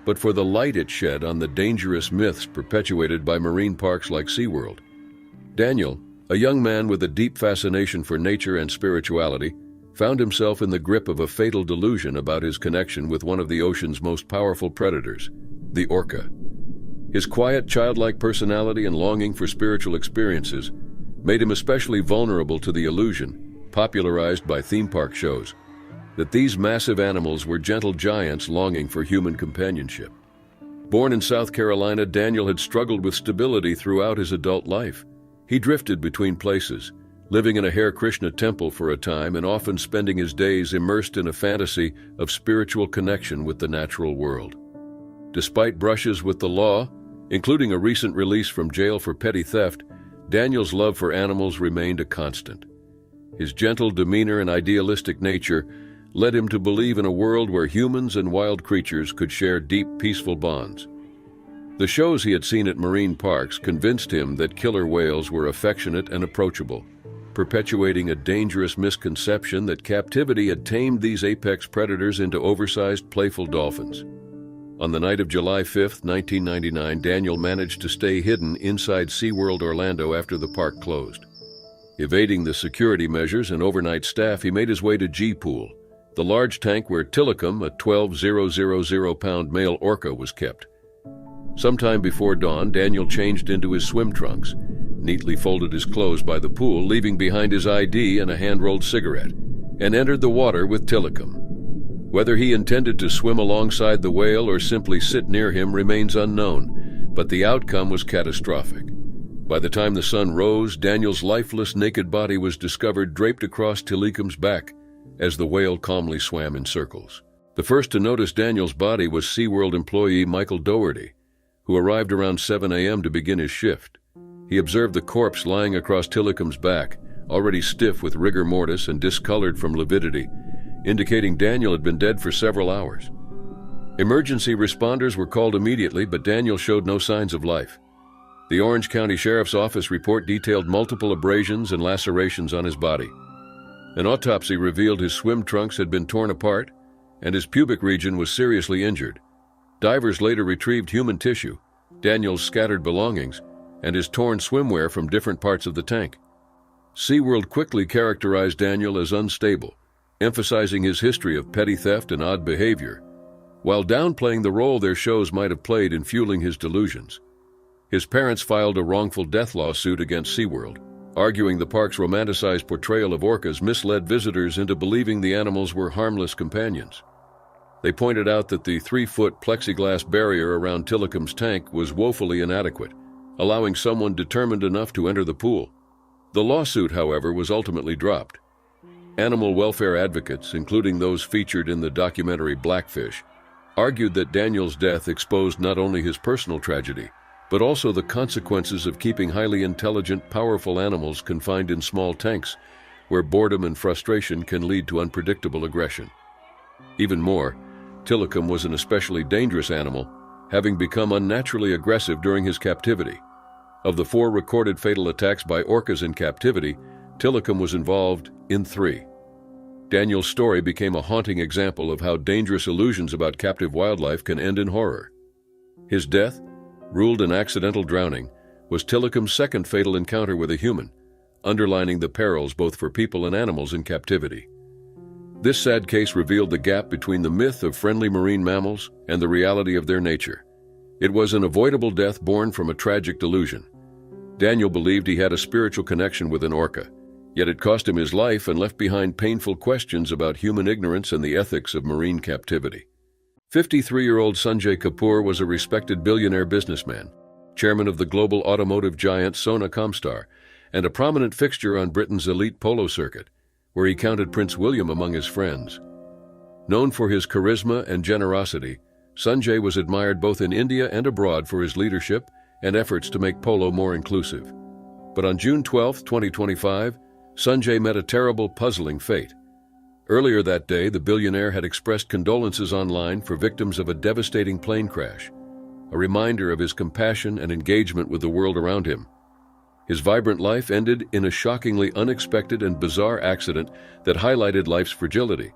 but for the light it shed on the dangerous myths perpetuated by marine parks like SeaWorld. Daniel, a young man with a deep fascination for nature and spirituality, found himself in the grip of a fatal delusion about his connection with one of the ocean's most powerful predators, the orca. His quiet, childlike personality and longing for spiritual experiences made him especially vulnerable to the illusion, popularized by theme park shows, that these massive animals were gentle giants longing for human companionship. Born in South Carolina, Daniel had struggled with stability throughout his adult life. He drifted between places, living in a Hare Krishna temple for a time and often spending his days immersed in a fantasy of spiritual connection with the natural world. Despite brushes with the law, including a recent release from jail for petty theft, Daniel's love for animals remained a constant. His gentle demeanor and idealistic nature led him to believe in a world where humans and wild creatures could share deep, peaceful bonds. The shows he had seen at marine parks convinced him that killer whales were affectionate and approachable, perpetuating a dangerous misconception that captivity had tamed these apex predators into oversized, playful dolphins. On the night of July 5, 1999, Daniel managed to stay hidden inside SeaWorld Orlando after the park closed. Evading the security measures and overnight staff, he made his way to G-Pool, the large tank where Tilikum, a 12,000-pound male orca, was kept. Sometime before dawn, Daniel changed into his swim trunks, neatly folded his clothes by the pool, leaving behind his ID and a hand-rolled cigarette, and entered the water with Tilikum. Whether he intended to swim alongside the whale or simply sit near him remains unknown, but the outcome was catastrophic. By the time the sun rose, Daniel's lifeless, naked body was discovered draped across Tilikum's back as the whale calmly swam in circles. The first to notice Daniel's body was SeaWorld employee Michael Doherty, who arrived around 7 a.m. to begin his shift. He observed the corpse lying across Tilikum's back, already stiff with rigor mortis and discolored from lividity, indicating Daniel had been dead for several hours. Emergency responders were called immediately, but Daniel showed no signs of life. The Orange County Sheriff's Office report detailed multiple abrasions and lacerations on his body. An autopsy revealed his swim trunks had been torn apart, and his pubic region was seriously injured. Divers later retrieved human tissue, Daniel's scattered belongings, and his torn swimwear from different parts of the tank. SeaWorld quickly characterized Daniel as unstable, emphasizing his history of petty theft and odd behavior, while downplaying the role their shows might have played in fueling his delusions. His parents filed a wrongful death lawsuit against SeaWorld, arguing the park's romanticized portrayal of orcas misled visitors into believing the animals were harmless companions. They pointed out that the 3-foot plexiglass barrier around Tilikum's tank was woefully inadequate, allowing someone determined enough to enter the pool. The lawsuit, however, was ultimately dropped. Animal welfare advocates, including those featured in the documentary Blackfish, argued that Daniel's death exposed not only his personal tragedy, but also the consequences of keeping highly intelligent, powerful animals confined in small tanks, where boredom and frustration can lead to unpredictable aggression. Even more, Tilikum was an especially dangerous animal, having become unnaturally aggressive during his captivity. Of the 4 recorded fatal attacks by orcas in captivity, Tilikum was involved in 3. Daniel's story became a haunting example of how dangerous illusions about captive wildlife can end in horror. His death, ruled an accidental drowning, was Tilikum's second fatal encounter with a human, underlining the perils both for people and animals in captivity. This sad case revealed the gap between the myth of friendly marine mammals and the reality of their nature. It was an avoidable death born from a tragic delusion. Daniel believed he had a spiritual connection with an orca, yet it cost him his life and left behind painful questions about human ignorance and the ethics of marine captivity. 53-year-old Sanjay Kapoor was a respected billionaire businessman, chairman of the global automotive giant Sona Comstar, and a prominent fixture on Britain's elite polo circuit, where he counted Prince William among his friends. Known for his charisma and generosity, Sanjay was admired both in India and abroad for his leadership and efforts to make polo more inclusive. But on June 12, 2025, Sanjay met a terrible, puzzling fate. Earlier that day, the billionaire had expressed condolences online for victims of a devastating plane crash, a reminder of his compassion and engagement with the world around him. His vibrant life ended in a shockingly unexpected and bizarre accident that highlighted life's fragility.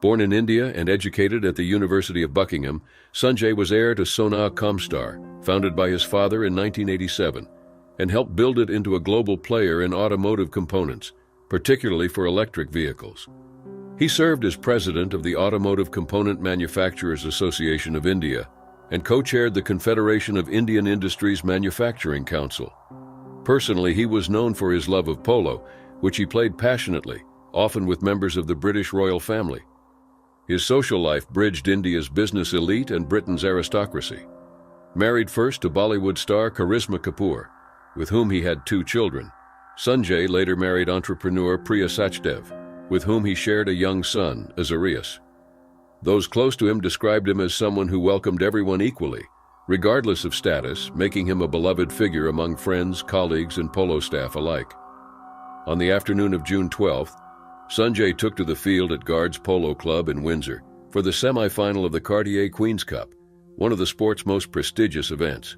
Born in India and educated at the University of Buckingham, Sanjay was heir to Sona Comstar, founded by his father in 1987, and helped build it into a global player in automotive components, particularly for electric vehicles. He served as president of the Automotive Component Manufacturers Association of India and co-chaired the Confederation of Indian Industries Manufacturing Council. Personally, he was known for his love of polo, which he played passionately, often with members of the British royal family. His social life bridged India's business elite and Britain's aristocracy. Married first to Bollywood star Karisma Kapoor, with whom he had 2 children, Sanjay later married entrepreneur Priya Sachdev, with whom he shared a young son, Azarias. Those close to him described him as someone who welcomed everyone equally, regardless of status, making him a beloved figure among friends, colleagues, and polo staff alike. On the afternoon of June 12th, Sanjay took to the field at Guards Polo Club in Windsor for the semi-final of the Cartier Queen's Cup, one of the sport's most prestigious events.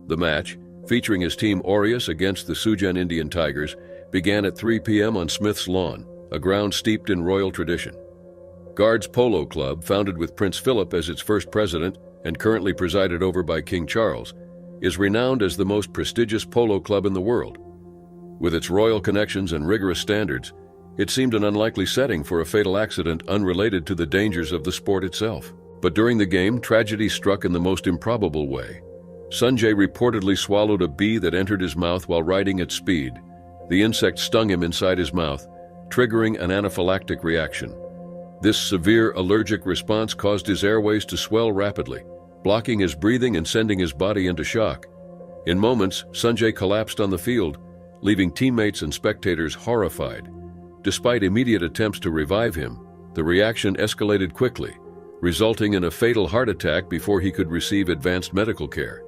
The match, featuring his team Aureus against the Sujan Indian Tigers, began at 3 p.m. on Smith's Lawn, a ground steeped in royal tradition. Guards Polo Club, founded with Prince Philip as its first president and currently presided over by King Charles, is renowned as the most prestigious polo club in the world. With its royal connections and rigorous standards, It seemed an unlikely setting for a fatal accident unrelated to the dangers of the sport itself. But during the game, tragedy struck in the most improbable way. Sanjay reportedly swallowed a bee that entered his mouth while riding at speed. The insect stung him inside his mouth, triggering an anaphylactic reaction. This severe allergic response caused his airways to swell rapidly, blocking his breathing and sending his body into shock. In moments, Sanjay collapsed on the field, leaving teammates and spectators horrified. Despite immediate attempts to revive him, the reaction escalated quickly, resulting in a fatal heart attack before he could receive advanced medical care.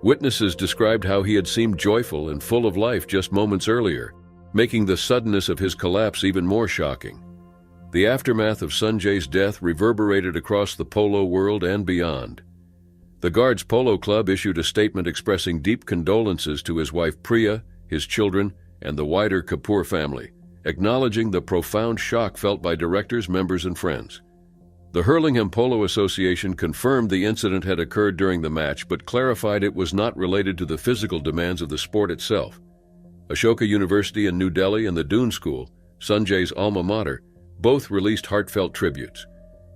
Witnesses described how he had seemed joyful and full of life just moments earlier, making the suddenness of his collapse even more shocking. The aftermath of Sanjay's death reverberated across the polo world and beyond. The Guards Polo Club issued a statement expressing deep condolences to his wife Priya, his children, and the wider Kapoor family, acknowledging the profound shock felt by directors, members, and friends. The Hurlingham Polo Association confirmed the incident had occurred during the match, but clarified it was not related to the physical demands of the sport itself. Ashoka University in New Delhi and the Doon School, Sanjay's alma mater, both released heartfelt tributes,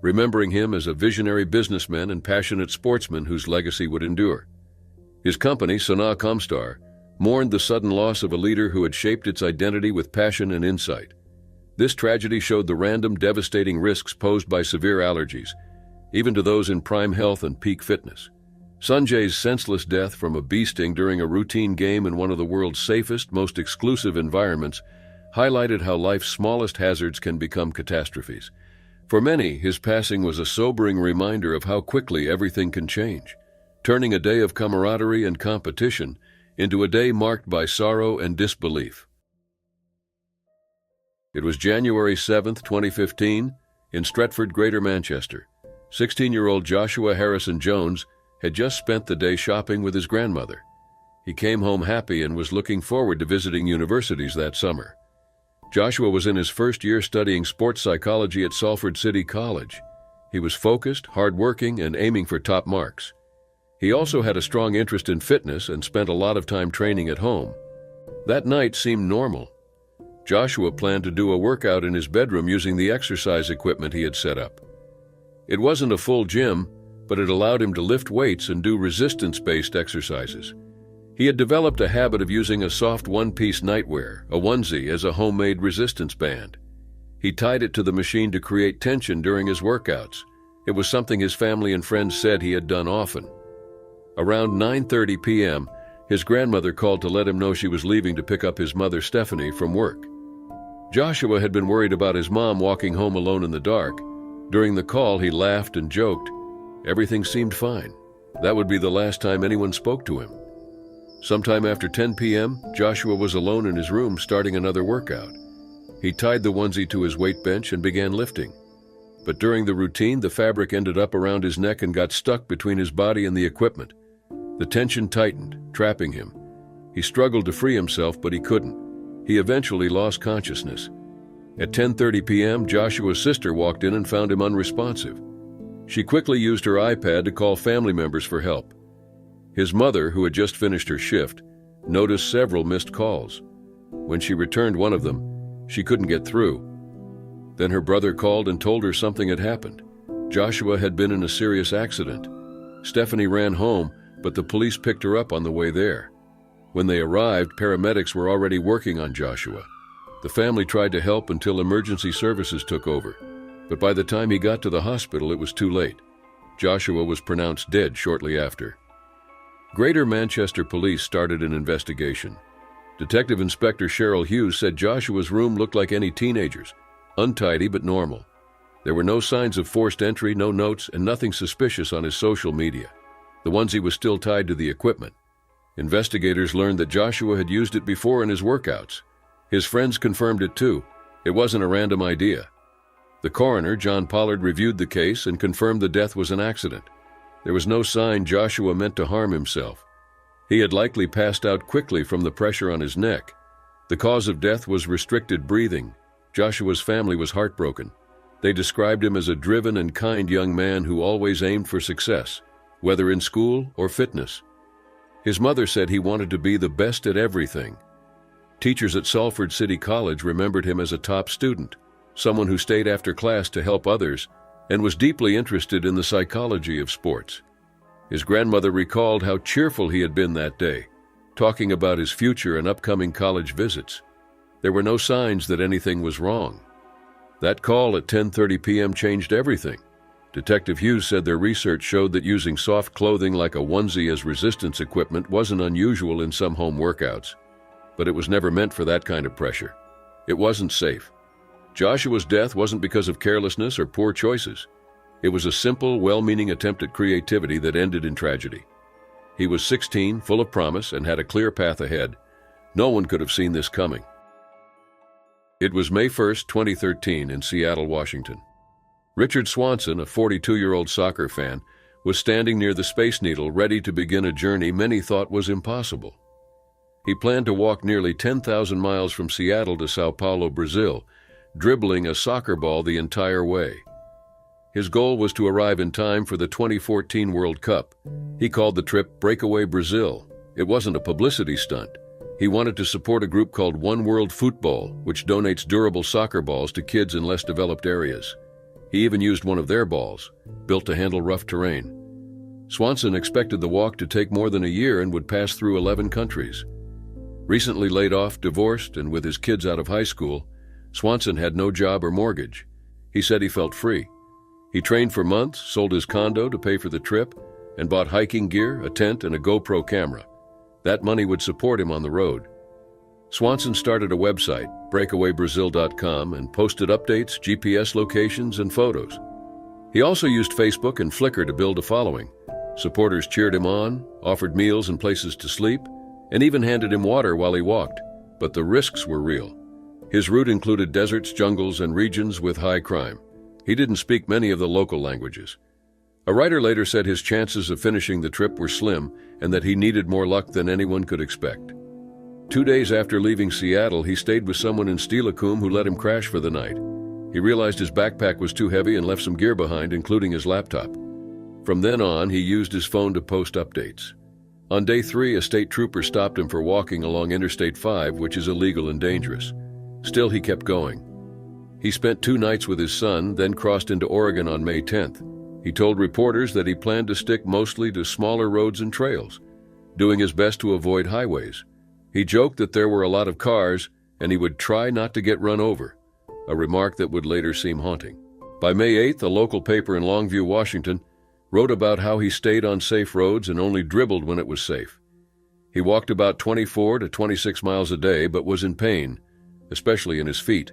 remembering him as a visionary businessman and passionate sportsman whose legacy would endure. His company, Sana Comstar, mourned the sudden loss of a leader who had shaped its identity with passion and insight. This tragedy showed the random, devastating risks posed by severe allergies, even to those in prime health and peak fitness. Sanjay's senseless death from a bee sting during a routine game in one of the world's safest, most exclusive environments highlighted how life's smallest hazards can become catastrophes. For many, his passing was a sobering reminder of how quickly everything can change, turning a day of camaraderie and competition into a day marked by sorrow and disbelief. It was January 7, 2015, in Stretford, Greater Manchester. 16-year-old Joshua Harrison Jones had just spent the day shopping with his grandmother. He came home happy and was looking forward to visiting universities that summer. Joshua was in his first year studying sports psychology at Salford City College. He was focused, hardworking, and aiming for top marks. He also had a strong interest in fitness and spent a lot of time training at home. That night seemed normal. Joshua planned to do a workout in his bedroom using the exercise equipment he had set up. It wasn't a full gym, but it allowed him to lift weights and do resistance-based exercises. He had developed a habit of using a soft one-piece nightwear, a onesie, as a homemade resistance band. He tied it to the machine to create tension during his workouts. It was something his family and friends said he had done often. Around 9:30 p.m., his grandmother called to let him know she was leaving to pick up his mother, Stephanie, from work. Joshua had been worried about his mom walking home alone in the dark. During the call, he laughed and joked. Everything seemed fine. That would be the last time anyone spoke to him. Sometime after 10 p.m., Joshua was alone in his room starting another workout. He tied the onesie to his weight bench and began lifting. But during the routine, the fabric ended up around his neck and got stuck between his body and the equipment. The tension tightened, trapping him. He struggled to free himself, but he couldn't. He eventually lost consciousness. At 10:30 p.m., Joshua's sister walked in and found him unresponsive. She quickly used her iPad to call family members for help. His mother, who had just finished her shift, noticed several missed calls. When she returned one of them, she couldn't get through. Then her brother called and told her something had happened. Joshua had been in a serious accident. Stephanie ran home, but the police picked her up on the way there. When they arrived, paramedics were already working on Joshua. The family tried to help until emergency services took over, but by the time he got to the hospital, it was too late. Joshua was pronounced dead shortly after. Greater Manchester Police started an investigation. Detective Inspector Cheryl Hughes said Joshua's room looked like any teenager's, untidy but normal. There were no signs of forced entry, no notes, and nothing suspicious on his social media. The onesie was still tied to the equipment. Investigators learned that Joshua had used it before in his workouts. His friends confirmed it too. It wasn't a random idea. The coroner, John Pollard, reviewed the case and confirmed the death was an accident. There was no sign Joshua meant to harm himself. He had likely passed out quickly from the pressure on his neck. The cause of death was restricted breathing. Joshua's family was heartbroken. They described him as a driven and kind young man who always aimed for success, whether in school or fitness. His mother said he wanted to be the best at everything. Teachers at Salford City College remembered him as a top student, someone who stayed after class to help others, and was deeply interested in the psychology of sports. His grandmother recalled how cheerful he had been that day, talking about his future and upcoming college visits. There were no signs that anything was wrong. That call at 10:30 p.m. changed everything. Detective Hughes said their research showed that using soft clothing like a onesie as resistance equipment wasn't unusual in some home workouts, but it was never meant for that kind of pressure. It wasn't safe. Joshua's death wasn't because of carelessness or poor choices. It was a simple, well-meaning attempt at creativity that ended in tragedy. He was 16, full of promise, and had a clear path ahead. No one could have seen this coming. It was May 1, 2013, in Seattle, Washington. Richard Swanson, a 42-year-old soccer fan, was standing near the Space Needle ready to begin a journey many thought was impossible. He planned to walk nearly 10,000 miles from Seattle to Sao Paulo, Brazil, dribbling a soccer ball the entire way. His goal was to arrive in time for the 2014 World Cup. He called the trip Breakaway Brazil. It wasn't a publicity stunt. He wanted to support a group called One World Football, which donates durable soccer balls to kids in less developed areas. He even used one of their balls, built to handle rough terrain. Swanson expected the walk to take more than a year and would pass through 11 countries. Recently laid off, divorced, and with his kids out of high school, Swanson had no job or mortgage. He said he felt free. He trained for months, sold his condo to pay for the trip, and bought hiking gear, a tent, and a GoPro camera. That money would support him on the road. Swanson started a website, breakawaybrazil.com, and posted updates, GPS locations, and photos. He also used Facebook and Flickr to build a following. Supporters cheered him on, offered meals and places to sleep, and even handed him water while he walked. But the risks were real. His route included deserts, jungles, and regions with high crime. He didn't speak many of the local languages. A writer later said his chances of finishing the trip were slim and that he needed more luck than anyone could expect. 2 days after leaving Seattle, he stayed with someone in Steilacoom who let him crash for the night. He realized his backpack was too heavy and left some gear behind, including his laptop. From then on, he used his phone to post updates. On day 3, a state trooper stopped him for walking along Interstate 5, which is illegal and dangerous. Still, he kept going. He spent 2 nights with his son, then crossed into Oregon on May 10th. He told reporters that he planned to stick mostly to smaller roads and trails, doing his best to avoid highways. He joked that there were a lot of cars and he would try not to get run over, a remark that would later seem haunting. By May 8th, a local paper in Longview, Washington, wrote about how he stayed on safe roads and only dribbled when it was safe. He walked about 24 to 26 miles a day but was in pain, especially in his feet.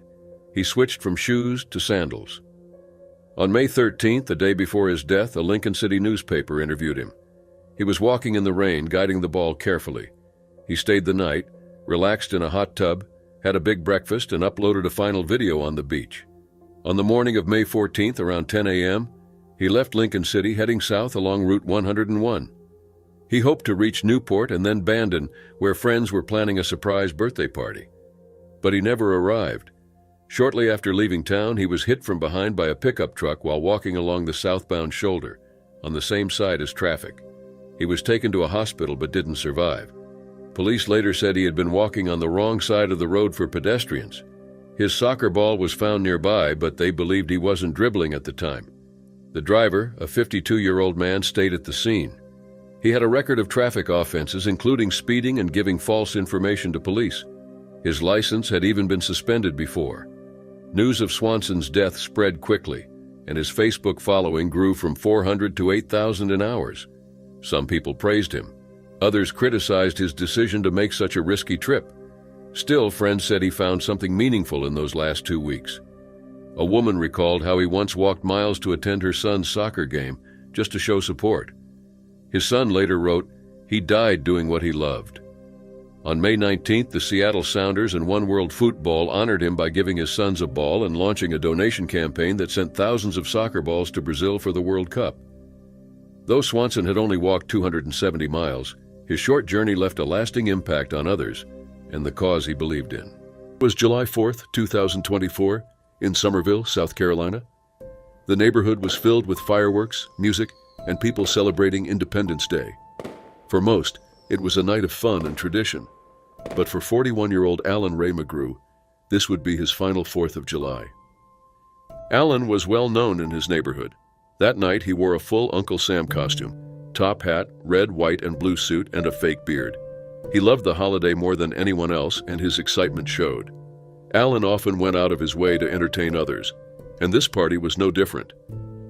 He switched from shoes to sandals. On May 13th, the day before his death, a Lincoln City newspaper interviewed him. He was walking in the rain, guiding the ball carefully. He stayed the night, relaxed in a hot tub, had a big breakfast, and uploaded a final video on the beach. On the morning of May 14th, around 10 a.m., he left Lincoln City, heading south along Route 101. He hoped to reach Newport and then Bandon, where friends were planning a surprise birthday party. But he never arrived. Shortly after leaving town, he was hit from behind by a pickup truck while walking along the southbound shoulder, on the same side as traffic. He was taken to a hospital but didn't survive. Police later said he had been walking on the wrong side of the road for pedestrians. His soccer ball was found nearby, but they believed he wasn't dribbling at the time. The driver, a 52-year-old man, stayed at the scene. He had a record of traffic offenses, including speeding and giving false information to police. His license had even been suspended before. News of Swanson's death spread quickly, and his Facebook following grew from 400 to 8,000 in hours. Some people praised him. Others criticized his decision to make such a risky trip. Still, friends said he found something meaningful in those last 2 weeks. A woman recalled how he once walked miles to attend her son's soccer game just to show support. His son later wrote, "He died doing what he loved." On May 19th, the Seattle Sounders and One World Football honored him by giving his sons a ball and launching a donation campaign that sent thousands of soccer balls to Brazil for the World Cup. Though Swanson had only walked 270 miles, his short journey left a lasting impact on others and the cause he believed in. It was July 4th, 2024, in Summerville, South Carolina. The neighborhood was filled with fireworks, music, and people celebrating Independence Day. For most, it was a night of fun and tradition. But for 41-year-old Alan Ray McGrew, this would be his final 4th of July. Alan was well known in his neighborhood. That night, he wore a full Uncle Sam costume, top hat, red, white, and blue suit, and a fake beard. He loved the holiday more than anyone else, and his excitement showed. Alan often went out of his way to entertain others, and this party was no different.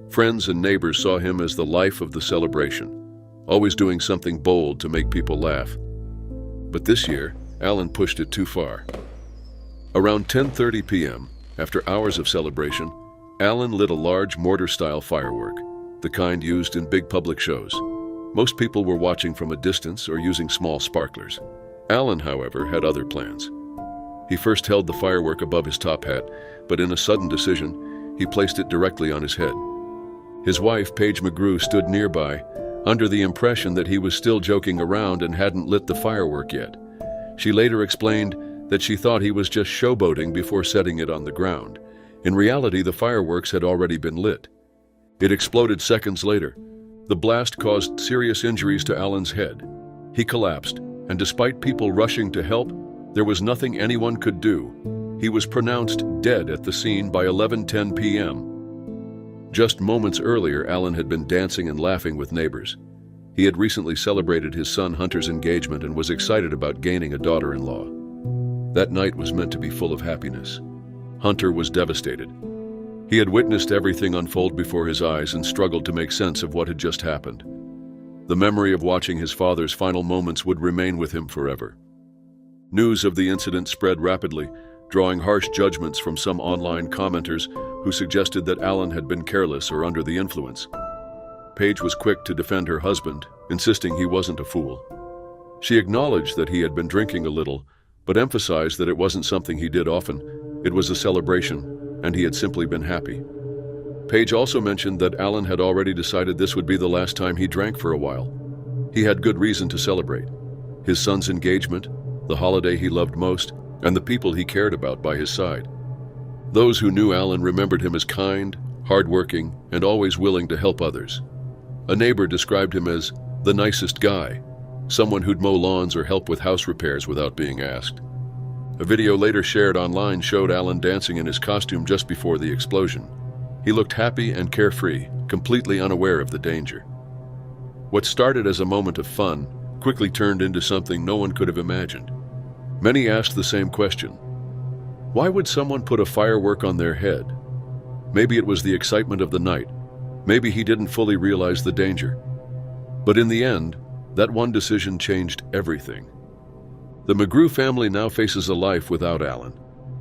Friends and neighbors saw him as the life of the celebration, always doing something bold to make people laugh. But this year, Alan pushed it too far. Around 10:30 p.m., after hours of celebration, Alan lit a large mortar-style firework, the kind used in big public shows. Most people were watching from a distance or using small sparklers. Alan, however, had other plans. He first held the firework above his top hat, but in a sudden decision, he placed it directly on his head. His wife, Paige McGrew, stood nearby, under the impression that he was still joking around and hadn't lit the firework yet. She later explained that she thought he was just showboating before setting it on the ground. In reality, the fireworks had already been lit. It exploded seconds later. The blast caused serious injuries to Alan's head. He collapsed, and despite people rushing to help, there was nothing anyone could do. He was pronounced dead at the scene by 11:10 p.m. Just moments earlier, Alan had been dancing and laughing with neighbors. He had recently celebrated his son Hunter's engagement and was excited about gaining a daughter-in-law. That night was meant to be full of happiness. Hunter was devastated. He had witnessed everything unfold before his eyes and struggled to make sense of what had just happened. The memory of watching his father's final moments would remain with him forever. News of the incident spread rapidly, drawing harsh judgments from some online commenters who suggested that Alan had been careless or under the influence. Paige was quick to defend her husband, insisting he wasn't a fool. She acknowledged that he had been drinking a little, but emphasized that it wasn't something he did often. It was a celebration, and he had simply been happy. Paige also mentioned that Alan had already decided this would be the last time he drank for a while. He had good reason to celebrate: his son's engagement, the holiday he loved most, and the people he cared about by his side. Those who knew Alan remembered him as kind, hardworking, and always willing to help others. A neighbor described him as the nicest guy, someone who'd mow lawns or help with house repairs without being asked. A video later shared online showed Alan dancing in his costume just before the explosion. He looked happy and carefree, completely unaware of the danger. What started as a moment of fun quickly turned into something no one could have imagined. Many asked the same question: why would someone put a firework on their head? Maybe it was the excitement of the night. Maybe he didn't fully realize the danger. But in the end, that one decision changed everything. The McGrew family now faces a life without Alan.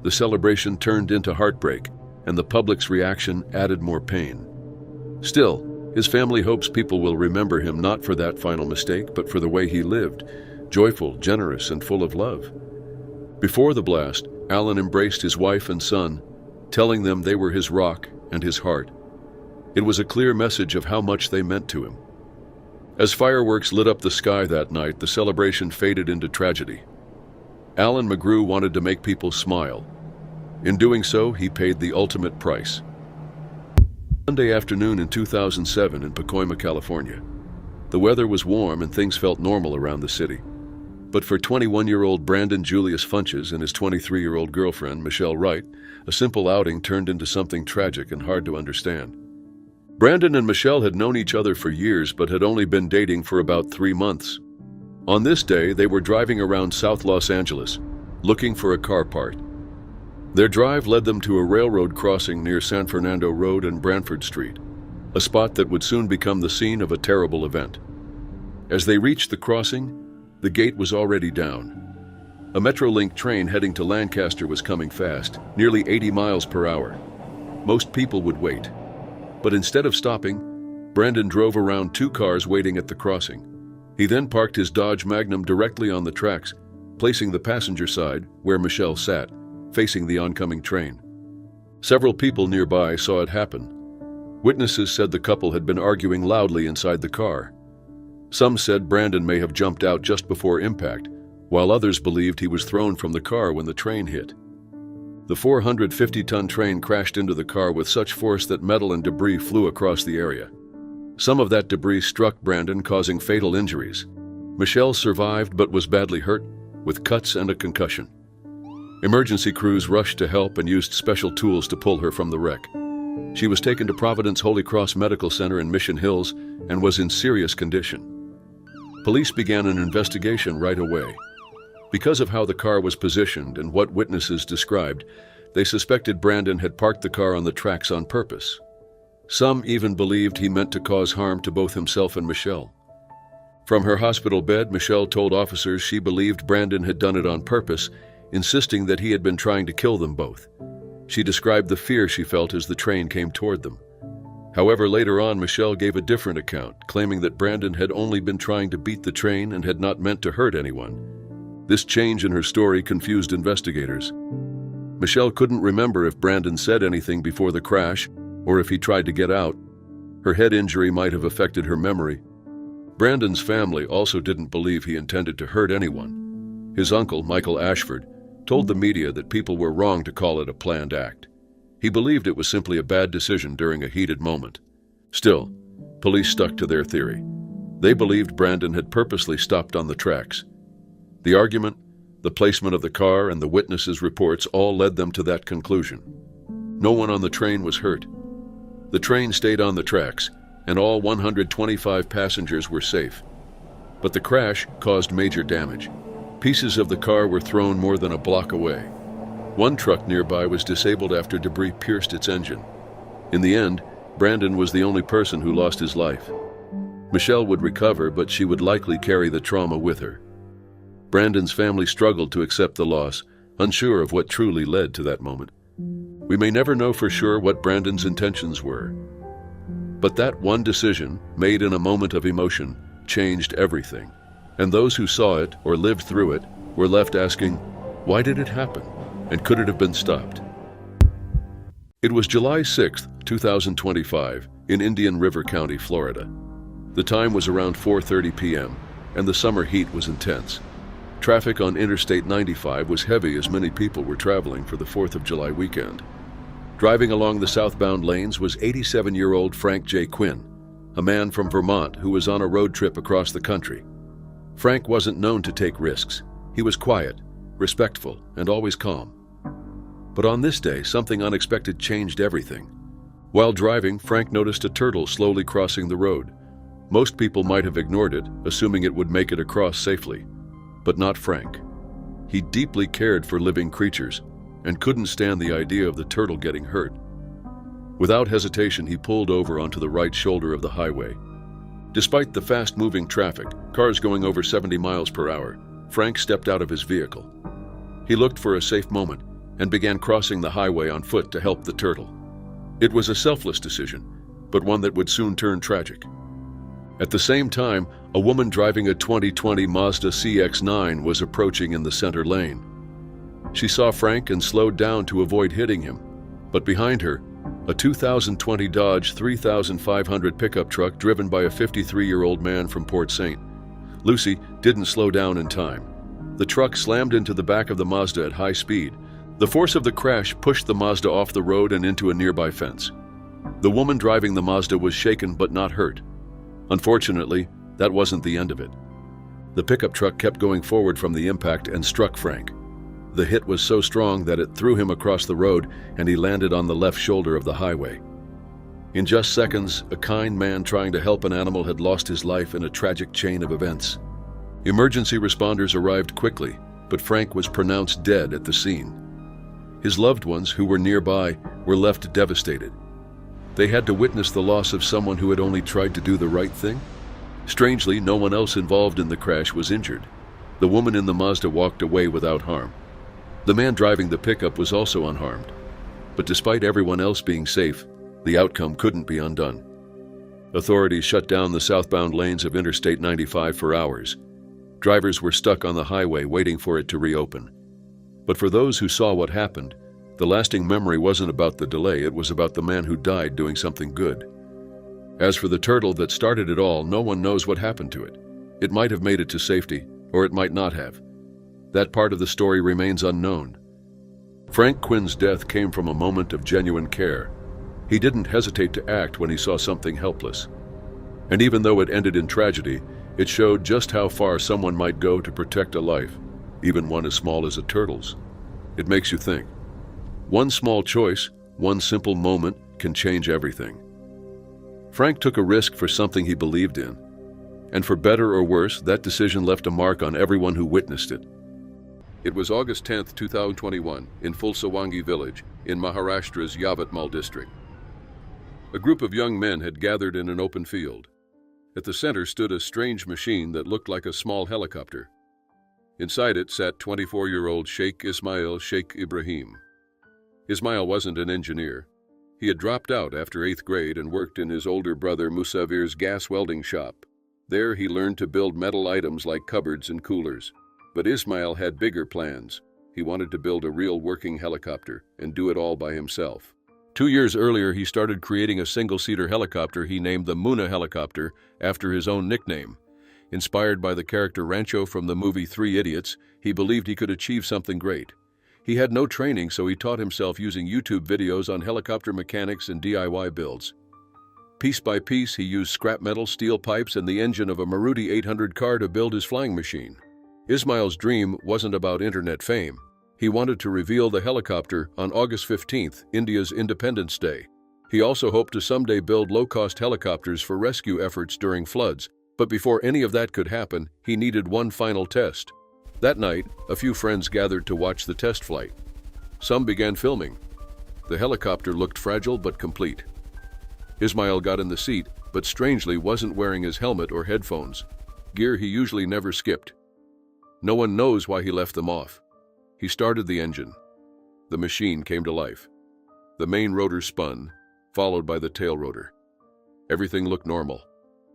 The celebration turned into heartbreak, and the public's reaction added more pain. Still, his family hopes people will remember him not for that final mistake, but for the way he lived, joyful, generous, and full of love. Before the blast, Alan embraced his wife and son, telling them they were his rock and his heart. It was a clear message of how much they meant to him. As fireworks lit up the sky that night, the celebration faded into tragedy. Alan McGrew wanted to make people smile. In doing so, he paid the ultimate price. Sunday afternoon in 2007 in Pacoima, California. The weather was warm and things felt normal around the city. But for 21-year-old Brandon Julius Funches and his 23-year-old girlfriend, Michelle Wright, a simple outing turned into something tragic and hard to understand. Brandon and Michelle had known each other for years but had only been dating for about 3 months. On this day, they were driving around South Los Angeles, looking for a car part. Their drive led them to a railroad crossing near San Fernando Road and Branford Street, a spot that would soon become the scene of a terrible event. As they reached the crossing, the gate was already down. A Metrolink train heading to Lancaster was coming fast, nearly 80 miles per hour. Most people would wait. But instead of stopping, Brandon drove around 2 cars waiting at the crossing. He then parked his Dodge Magnum directly on the tracks, placing the passenger side, where Michelle sat, facing the oncoming train. Several people nearby saw it happen. Witnesses said the couple had been arguing loudly inside the car. Some said Brandon may have jumped out just before impact, while others believed he was thrown from the car when the train hit. The 450-ton train crashed into the car with such force that metal and debris flew across the area. Some of that debris struck Brandon, causing fatal injuries. Michelle survived but was badly hurt, with cuts and a concussion. Emergency crews rushed to help and used special tools to pull her from the wreck. She was taken to Providence Holy Cross Medical Center in Mission Hills and was in serious condition. Police began an investigation right away. Because of how the car was positioned and what witnesses described, they suspected Brandon had parked the car on the tracks on purpose. Some even believed he meant to cause harm to both himself and Michelle. From her hospital bed, Michelle told officers she believed Brandon had done it on purpose, insisting that he had been trying to kill them both. She described the fear she felt as the train came toward them. However, later on, Michelle gave a different account, claiming that Brandon had only been trying to beat the train and had not meant to hurt anyone. This change in her story confused investigators. Michelle couldn't remember if Brandon said anything before the crash or if he tried to get out. Her head injury might have affected her memory. Brandon's family also didn't believe he intended to hurt anyone. His uncle, Michael Ashford, told the media that people were wrong to call it a planned act. He believed it was simply a bad decision during a heated moment. Still, police stuck to their theory. They believed Brandon had purposely stopped on the tracks. The argument, the placement of the car, and the witnesses' reports all led them to that conclusion. No one on the train was hurt. The train stayed on the tracks, and all 125 passengers were safe. But the crash caused major damage. Pieces of the car were thrown more than a block away. One truck nearby was disabled after debris pierced its engine. In the end, Brandon was the only person who lost his life. Michelle would recover, but she would likely carry the trauma with her. Brandon's family struggled to accept the loss, unsure of what truly led to that moment. We may never know for sure what Brandon's intentions were. But that one decision, made in a moment of emotion, changed everything. And those who saw it or lived through it were left asking, why did it happen? And could it have been stopped? It was July 6, 2025, in Indian River County, Florida. The time was around 4:30 p.m., and the summer heat was intense. Traffic on Interstate 95 was heavy as many people were traveling for the 4th of July weekend. Driving along the southbound lanes was 87-year-old Frank J. Quinn, a man from Vermont who was on a road trip across the country. Frank wasn't known to take risks. He was quiet, respectful, and always calm. But on this day, something unexpected changed everything. While driving, Frank noticed a turtle slowly crossing the road. Most people might have ignored it, assuming it would make it across safely. But not Frank. He deeply cared for living creatures and couldn't stand the idea of the turtle getting hurt. Without hesitation, he pulled over onto the right shoulder of the highway. Despite the fast-moving traffic, cars going over 70 miles per hour, Frank stepped out of his vehicle. He looked for a safe moment and began crossing the highway on foot to help the turtle. It was a selfless decision, but one that would soon turn tragic. At the same time, a woman driving a 2020 Mazda CX-9 was approaching in the center lane. She saw Frank and slowed down to avoid hitting him, but behind her, a 2020 Dodge 3500 pickup truck driven by a 53-year-old man from Port St. Lucie didn't slow down in time. The truck slammed into the back of the Mazda at high speed. The force of the crash pushed the Mazda off the road and into a nearby fence. The woman driving the Mazda was shaken but not hurt. Unfortunately, that wasn't the end of it. The pickup truck kept going forward from the impact and struck Frank. The hit was so strong that it threw him across the road and he landed on the left shoulder of the highway. In just seconds, a kind man trying to help an animal had lost his life in a tragic chain of events. Emergency responders arrived quickly, but Frank was pronounced dead at the scene. His loved ones, who were nearby, were left devastated. They had to witness the loss of someone who had only tried to do the right thing. Strangely, no one else involved in the crash was injured. The woman in the Mazda walked away without harm. The man driving the pickup was also unharmed. But despite everyone else being safe, the outcome couldn't be undone. Authorities shut down the southbound lanes of Interstate 95 for hours. Drivers were stuck on the highway waiting for it to reopen. But for those who saw what happened, the lasting memory wasn't about the delay, it was about the man who died doing something good. As for the turtle that started it all, no one knows what happened to it. It might have made it to safety, or it might not have. That part of the story remains unknown. Frank Quinn's death came from a moment of genuine care. He didn't hesitate to act when he saw something helpless. And even though it ended in tragedy, it showed just how far someone might go to protect a life. even one as small as a turtle's. It makes you think. One small choice, one simple moment can change everything. Frank took a risk for something he believed in, and for better or worse, that decision left a mark on everyone who witnessed it. It was August 10, 2021, in Fulsawangi village, in Maharashtra's Yavatmal district. A group of young men had gathered in an open field. At the center stood a strange machine that looked like a small helicopter. Inside it sat 24-year-old Sheikh Ismail Sheikh Ibrahim. Ismail wasn't an engineer. He had dropped out after 8th grade and worked in his older brother Musavir's gas welding shop. There he learned to build metal items like cupboards and coolers. But Ismail had bigger plans. He wanted to build a real working helicopter and do it all by himself. 2 years earlier, he started creating a single-seater helicopter he named the Muna helicopter after his own nickname. Inspired by the character Rancho from the movie Three Idiots, he believed he could achieve something great. He had no training, so he taught himself using YouTube videos on helicopter mechanics and DIY builds. Piece by piece, he used scrap metal, steel pipes, and the engine of a Maruti 800 car to build his flying machine. Ismail's dream wasn't about internet fame. He wanted to reveal the helicopter on August 15th, India's Independence Day. He also hoped to someday build low-cost helicopters for rescue efforts during floods, but before any of that could happen, he needed one final test. That night, a few friends gathered to watch the test flight. Some began filming. The helicopter looked fragile but complete. Ismail got in the seat, but strangely wasn't wearing his helmet or headphones, gear he usually never skipped. No one knows why he left them off. He started the engine. The machine came to life. The main rotor spun, followed by the tail rotor. Everything looked normal.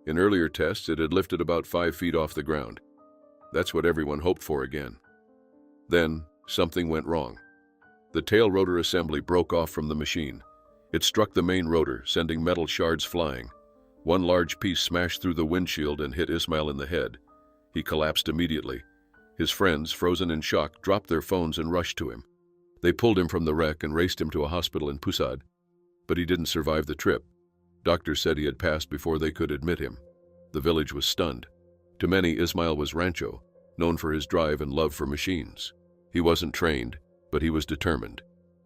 In earlier tests, it had lifted about 5 feet off the ground. That's what everyone hoped for again. Then, something went wrong. The tail rotor assembly broke off from the machine. It struck the main rotor, sending metal shards flying. One large piece smashed through the windshield and hit Ismail in the head. He collapsed immediately. His friends, frozen in shock, dropped their phones and rushed to him. They pulled him from the wreck and raced him to a hospital in Pusad. But he didn't survive the trip. Doctors said he had passed before they could admit him. The village was stunned. To many, Ismail was Rancho, known for his drive and love for machines. He wasn't trained, but he was determined.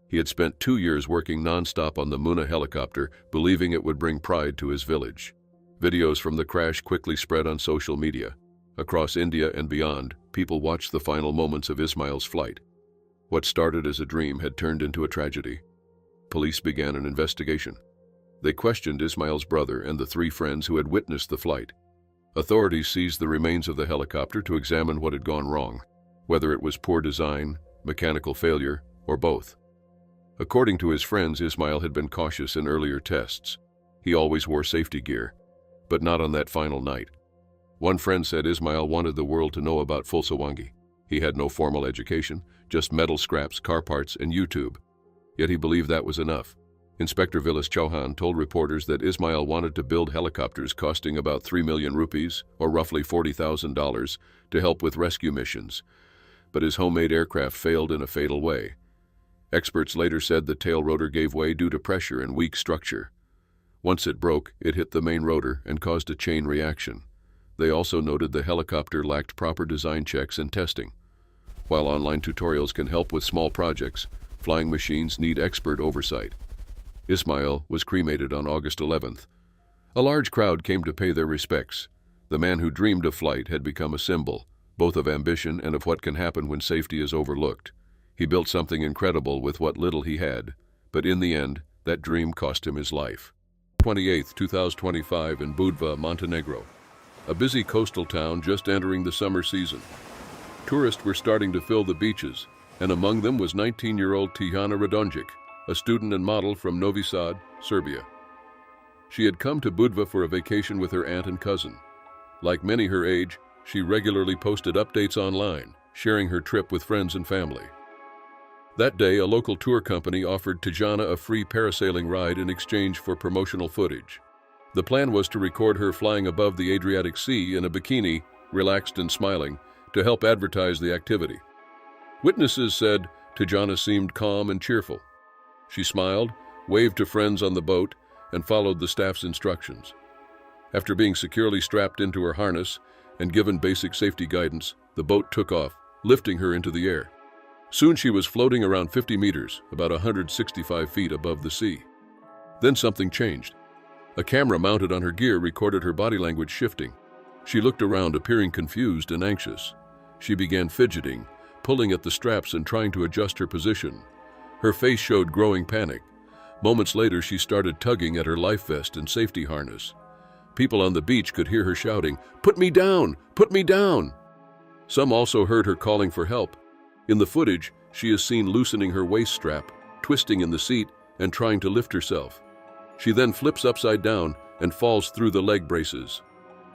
He had spent 2 years working non-stop on the Muna helicopter, believing it would bring pride to his village. Videos from the crash quickly spread on social media. Across India and beyond, people watched the final moments of Ismail's flight. What started as a dream had turned into a tragedy. Police began an investigation. They questioned Ismail's brother and the 3 friends who had witnessed the flight. Authorities seized the remains of the helicopter to examine what had gone wrong, whether it was poor design, mechanical failure, or both. According to his friends, Ismail had been cautious in earlier tests. He always wore safety gear, but not on that final night. One friend said Ismail wanted the world to know about Fulsawangi. He had no formal education, just metal scraps, car parts, and YouTube. Yet he believed that was enough. Inspector Vilas Chauhan told reporters that Ismail wanted to build helicopters costing about 3 million rupees, or roughly $40,000, to help with rescue missions. But his homemade aircraft failed in a fatal way. Experts later said the tail rotor gave way due to pressure and weak structure. Once it broke, it hit the main rotor and caused a chain reaction. They also noted the helicopter lacked proper design checks and testing. While online tutorials can help with small projects, flying machines need expert oversight. Ismail was cremated on August 11th. A large crowd came to pay their respects. The man who dreamed of flight had become a symbol, both of ambition and of what can happen when safety is overlooked. He built something incredible with what little he had, but in the end, that dream cost him his life. 28th, 2025 in Budva, Montenegro. A busy coastal town just entering the summer season. Tourists were starting to fill the beaches, and among them was 19-year-old Tijana Radonjic, a student and model from Novi Sad, Serbia. She had come to Budva for a vacation with her aunt and cousin. Like many her age, she regularly posted updates online, sharing her trip with friends and family. That day, a local tour company offered Tijana a free parasailing ride in exchange for promotional footage. The plan was to record her flying above the Adriatic Sea in a bikini, relaxed and smiling, to help advertise the activity. Witnesses said Tijana seemed calm and cheerful. She smiled, waved to friends on the boat, and followed the staff's instructions. After being securely strapped into her harness and given basic safety guidance, the boat took off, lifting her into the air. Soon she was floating around 50 meters, about 165 feet above the sea. Then something changed. A camera mounted on her gear recorded her body language shifting. She looked around, appearing confused and anxious. She began fidgeting, pulling at the straps and trying to adjust her position. Her face showed growing panic. Moments later, she started tugging at her life vest and safety harness. People on the beach could hear her shouting, "Put me down! Put me down!" Some also heard her calling for help. In the footage, she is seen loosening her waist strap, twisting in the seat, and trying to lift herself. She then flips upside down and falls through the leg braces.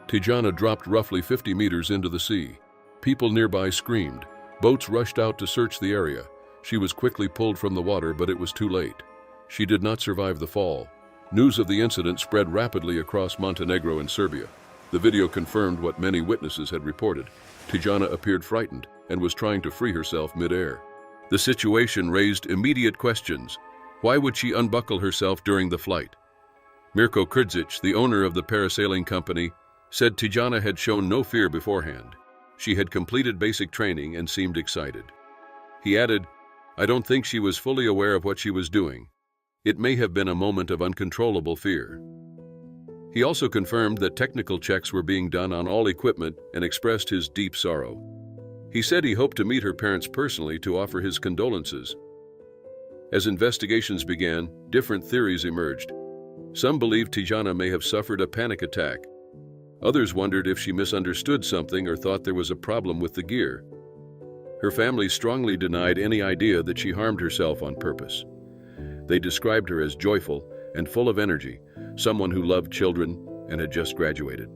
Tijana dropped roughly 50 meters into the sea. People nearby screamed. Boats rushed out to search the area. She was quickly pulled from the water, but it was too late. She did not survive the fall. News of the incident spread rapidly across Montenegro and Serbia. The video confirmed what many witnesses had reported. Tijana appeared frightened and was trying to free herself mid-air. The situation raised immediate questions. Why would she unbuckle herself during the flight? Mirko Krdzic, the owner of the parasailing company, said Tijana had shown no fear beforehand. She had completed basic training and seemed excited. He added, "I don't think she was fully aware of what she was doing. It may have been a moment of uncontrollable fear." He also confirmed that technical checks were being done on all equipment and expressed his deep sorrow. He said he hoped to meet her parents personally to offer his condolences. As investigations began, different theories emerged. Some believed Tijana may have suffered a panic attack. Others wondered if she misunderstood something or thought there was a problem with the gear. Her family strongly denied any idea that she harmed herself on purpose. They described her as joyful and full of energy, someone who loved children and had just graduated.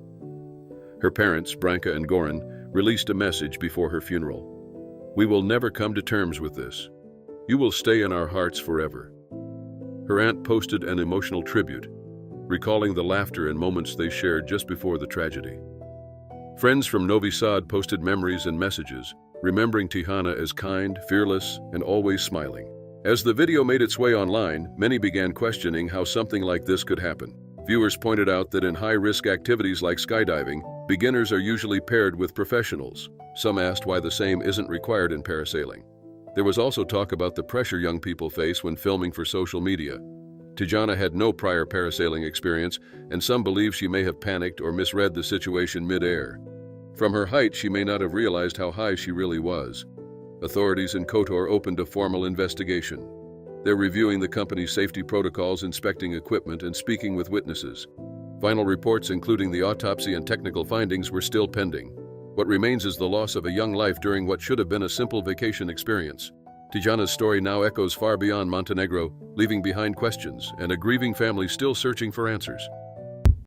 Her parents, Branka and Goran, released a message before her funeral. "We will never come to terms with this. You will stay in our hearts forever." Her aunt posted an emotional tribute, recalling the laughter and moments they shared just before the tragedy. Friends from Novi Sad posted memories and messages, remembering Tijana as kind, fearless, and always smiling. As the video made its way online, many began questioning how something like this could happen. Viewers pointed out that in high-risk activities like skydiving, beginners are usually paired with professionals. Some asked why the same isn't required in parasailing. There was also talk about the pressure young people face when filming for social media. Tijana had no prior parasailing experience, and some believe she may have panicked or misread the situation mid-air. From her height, she may not have realized how high she really was. Authorities in Kotor opened a formal investigation. They're reviewing the company's safety protocols, inspecting equipment, and speaking with witnesses. Final reports, including the autopsy and technical findings, were still pending. What remains is the loss of a young life during what should have been a simple vacation experience. Tijana's story now echoes far beyond Montenegro, leaving behind questions and a grieving family still searching for answers.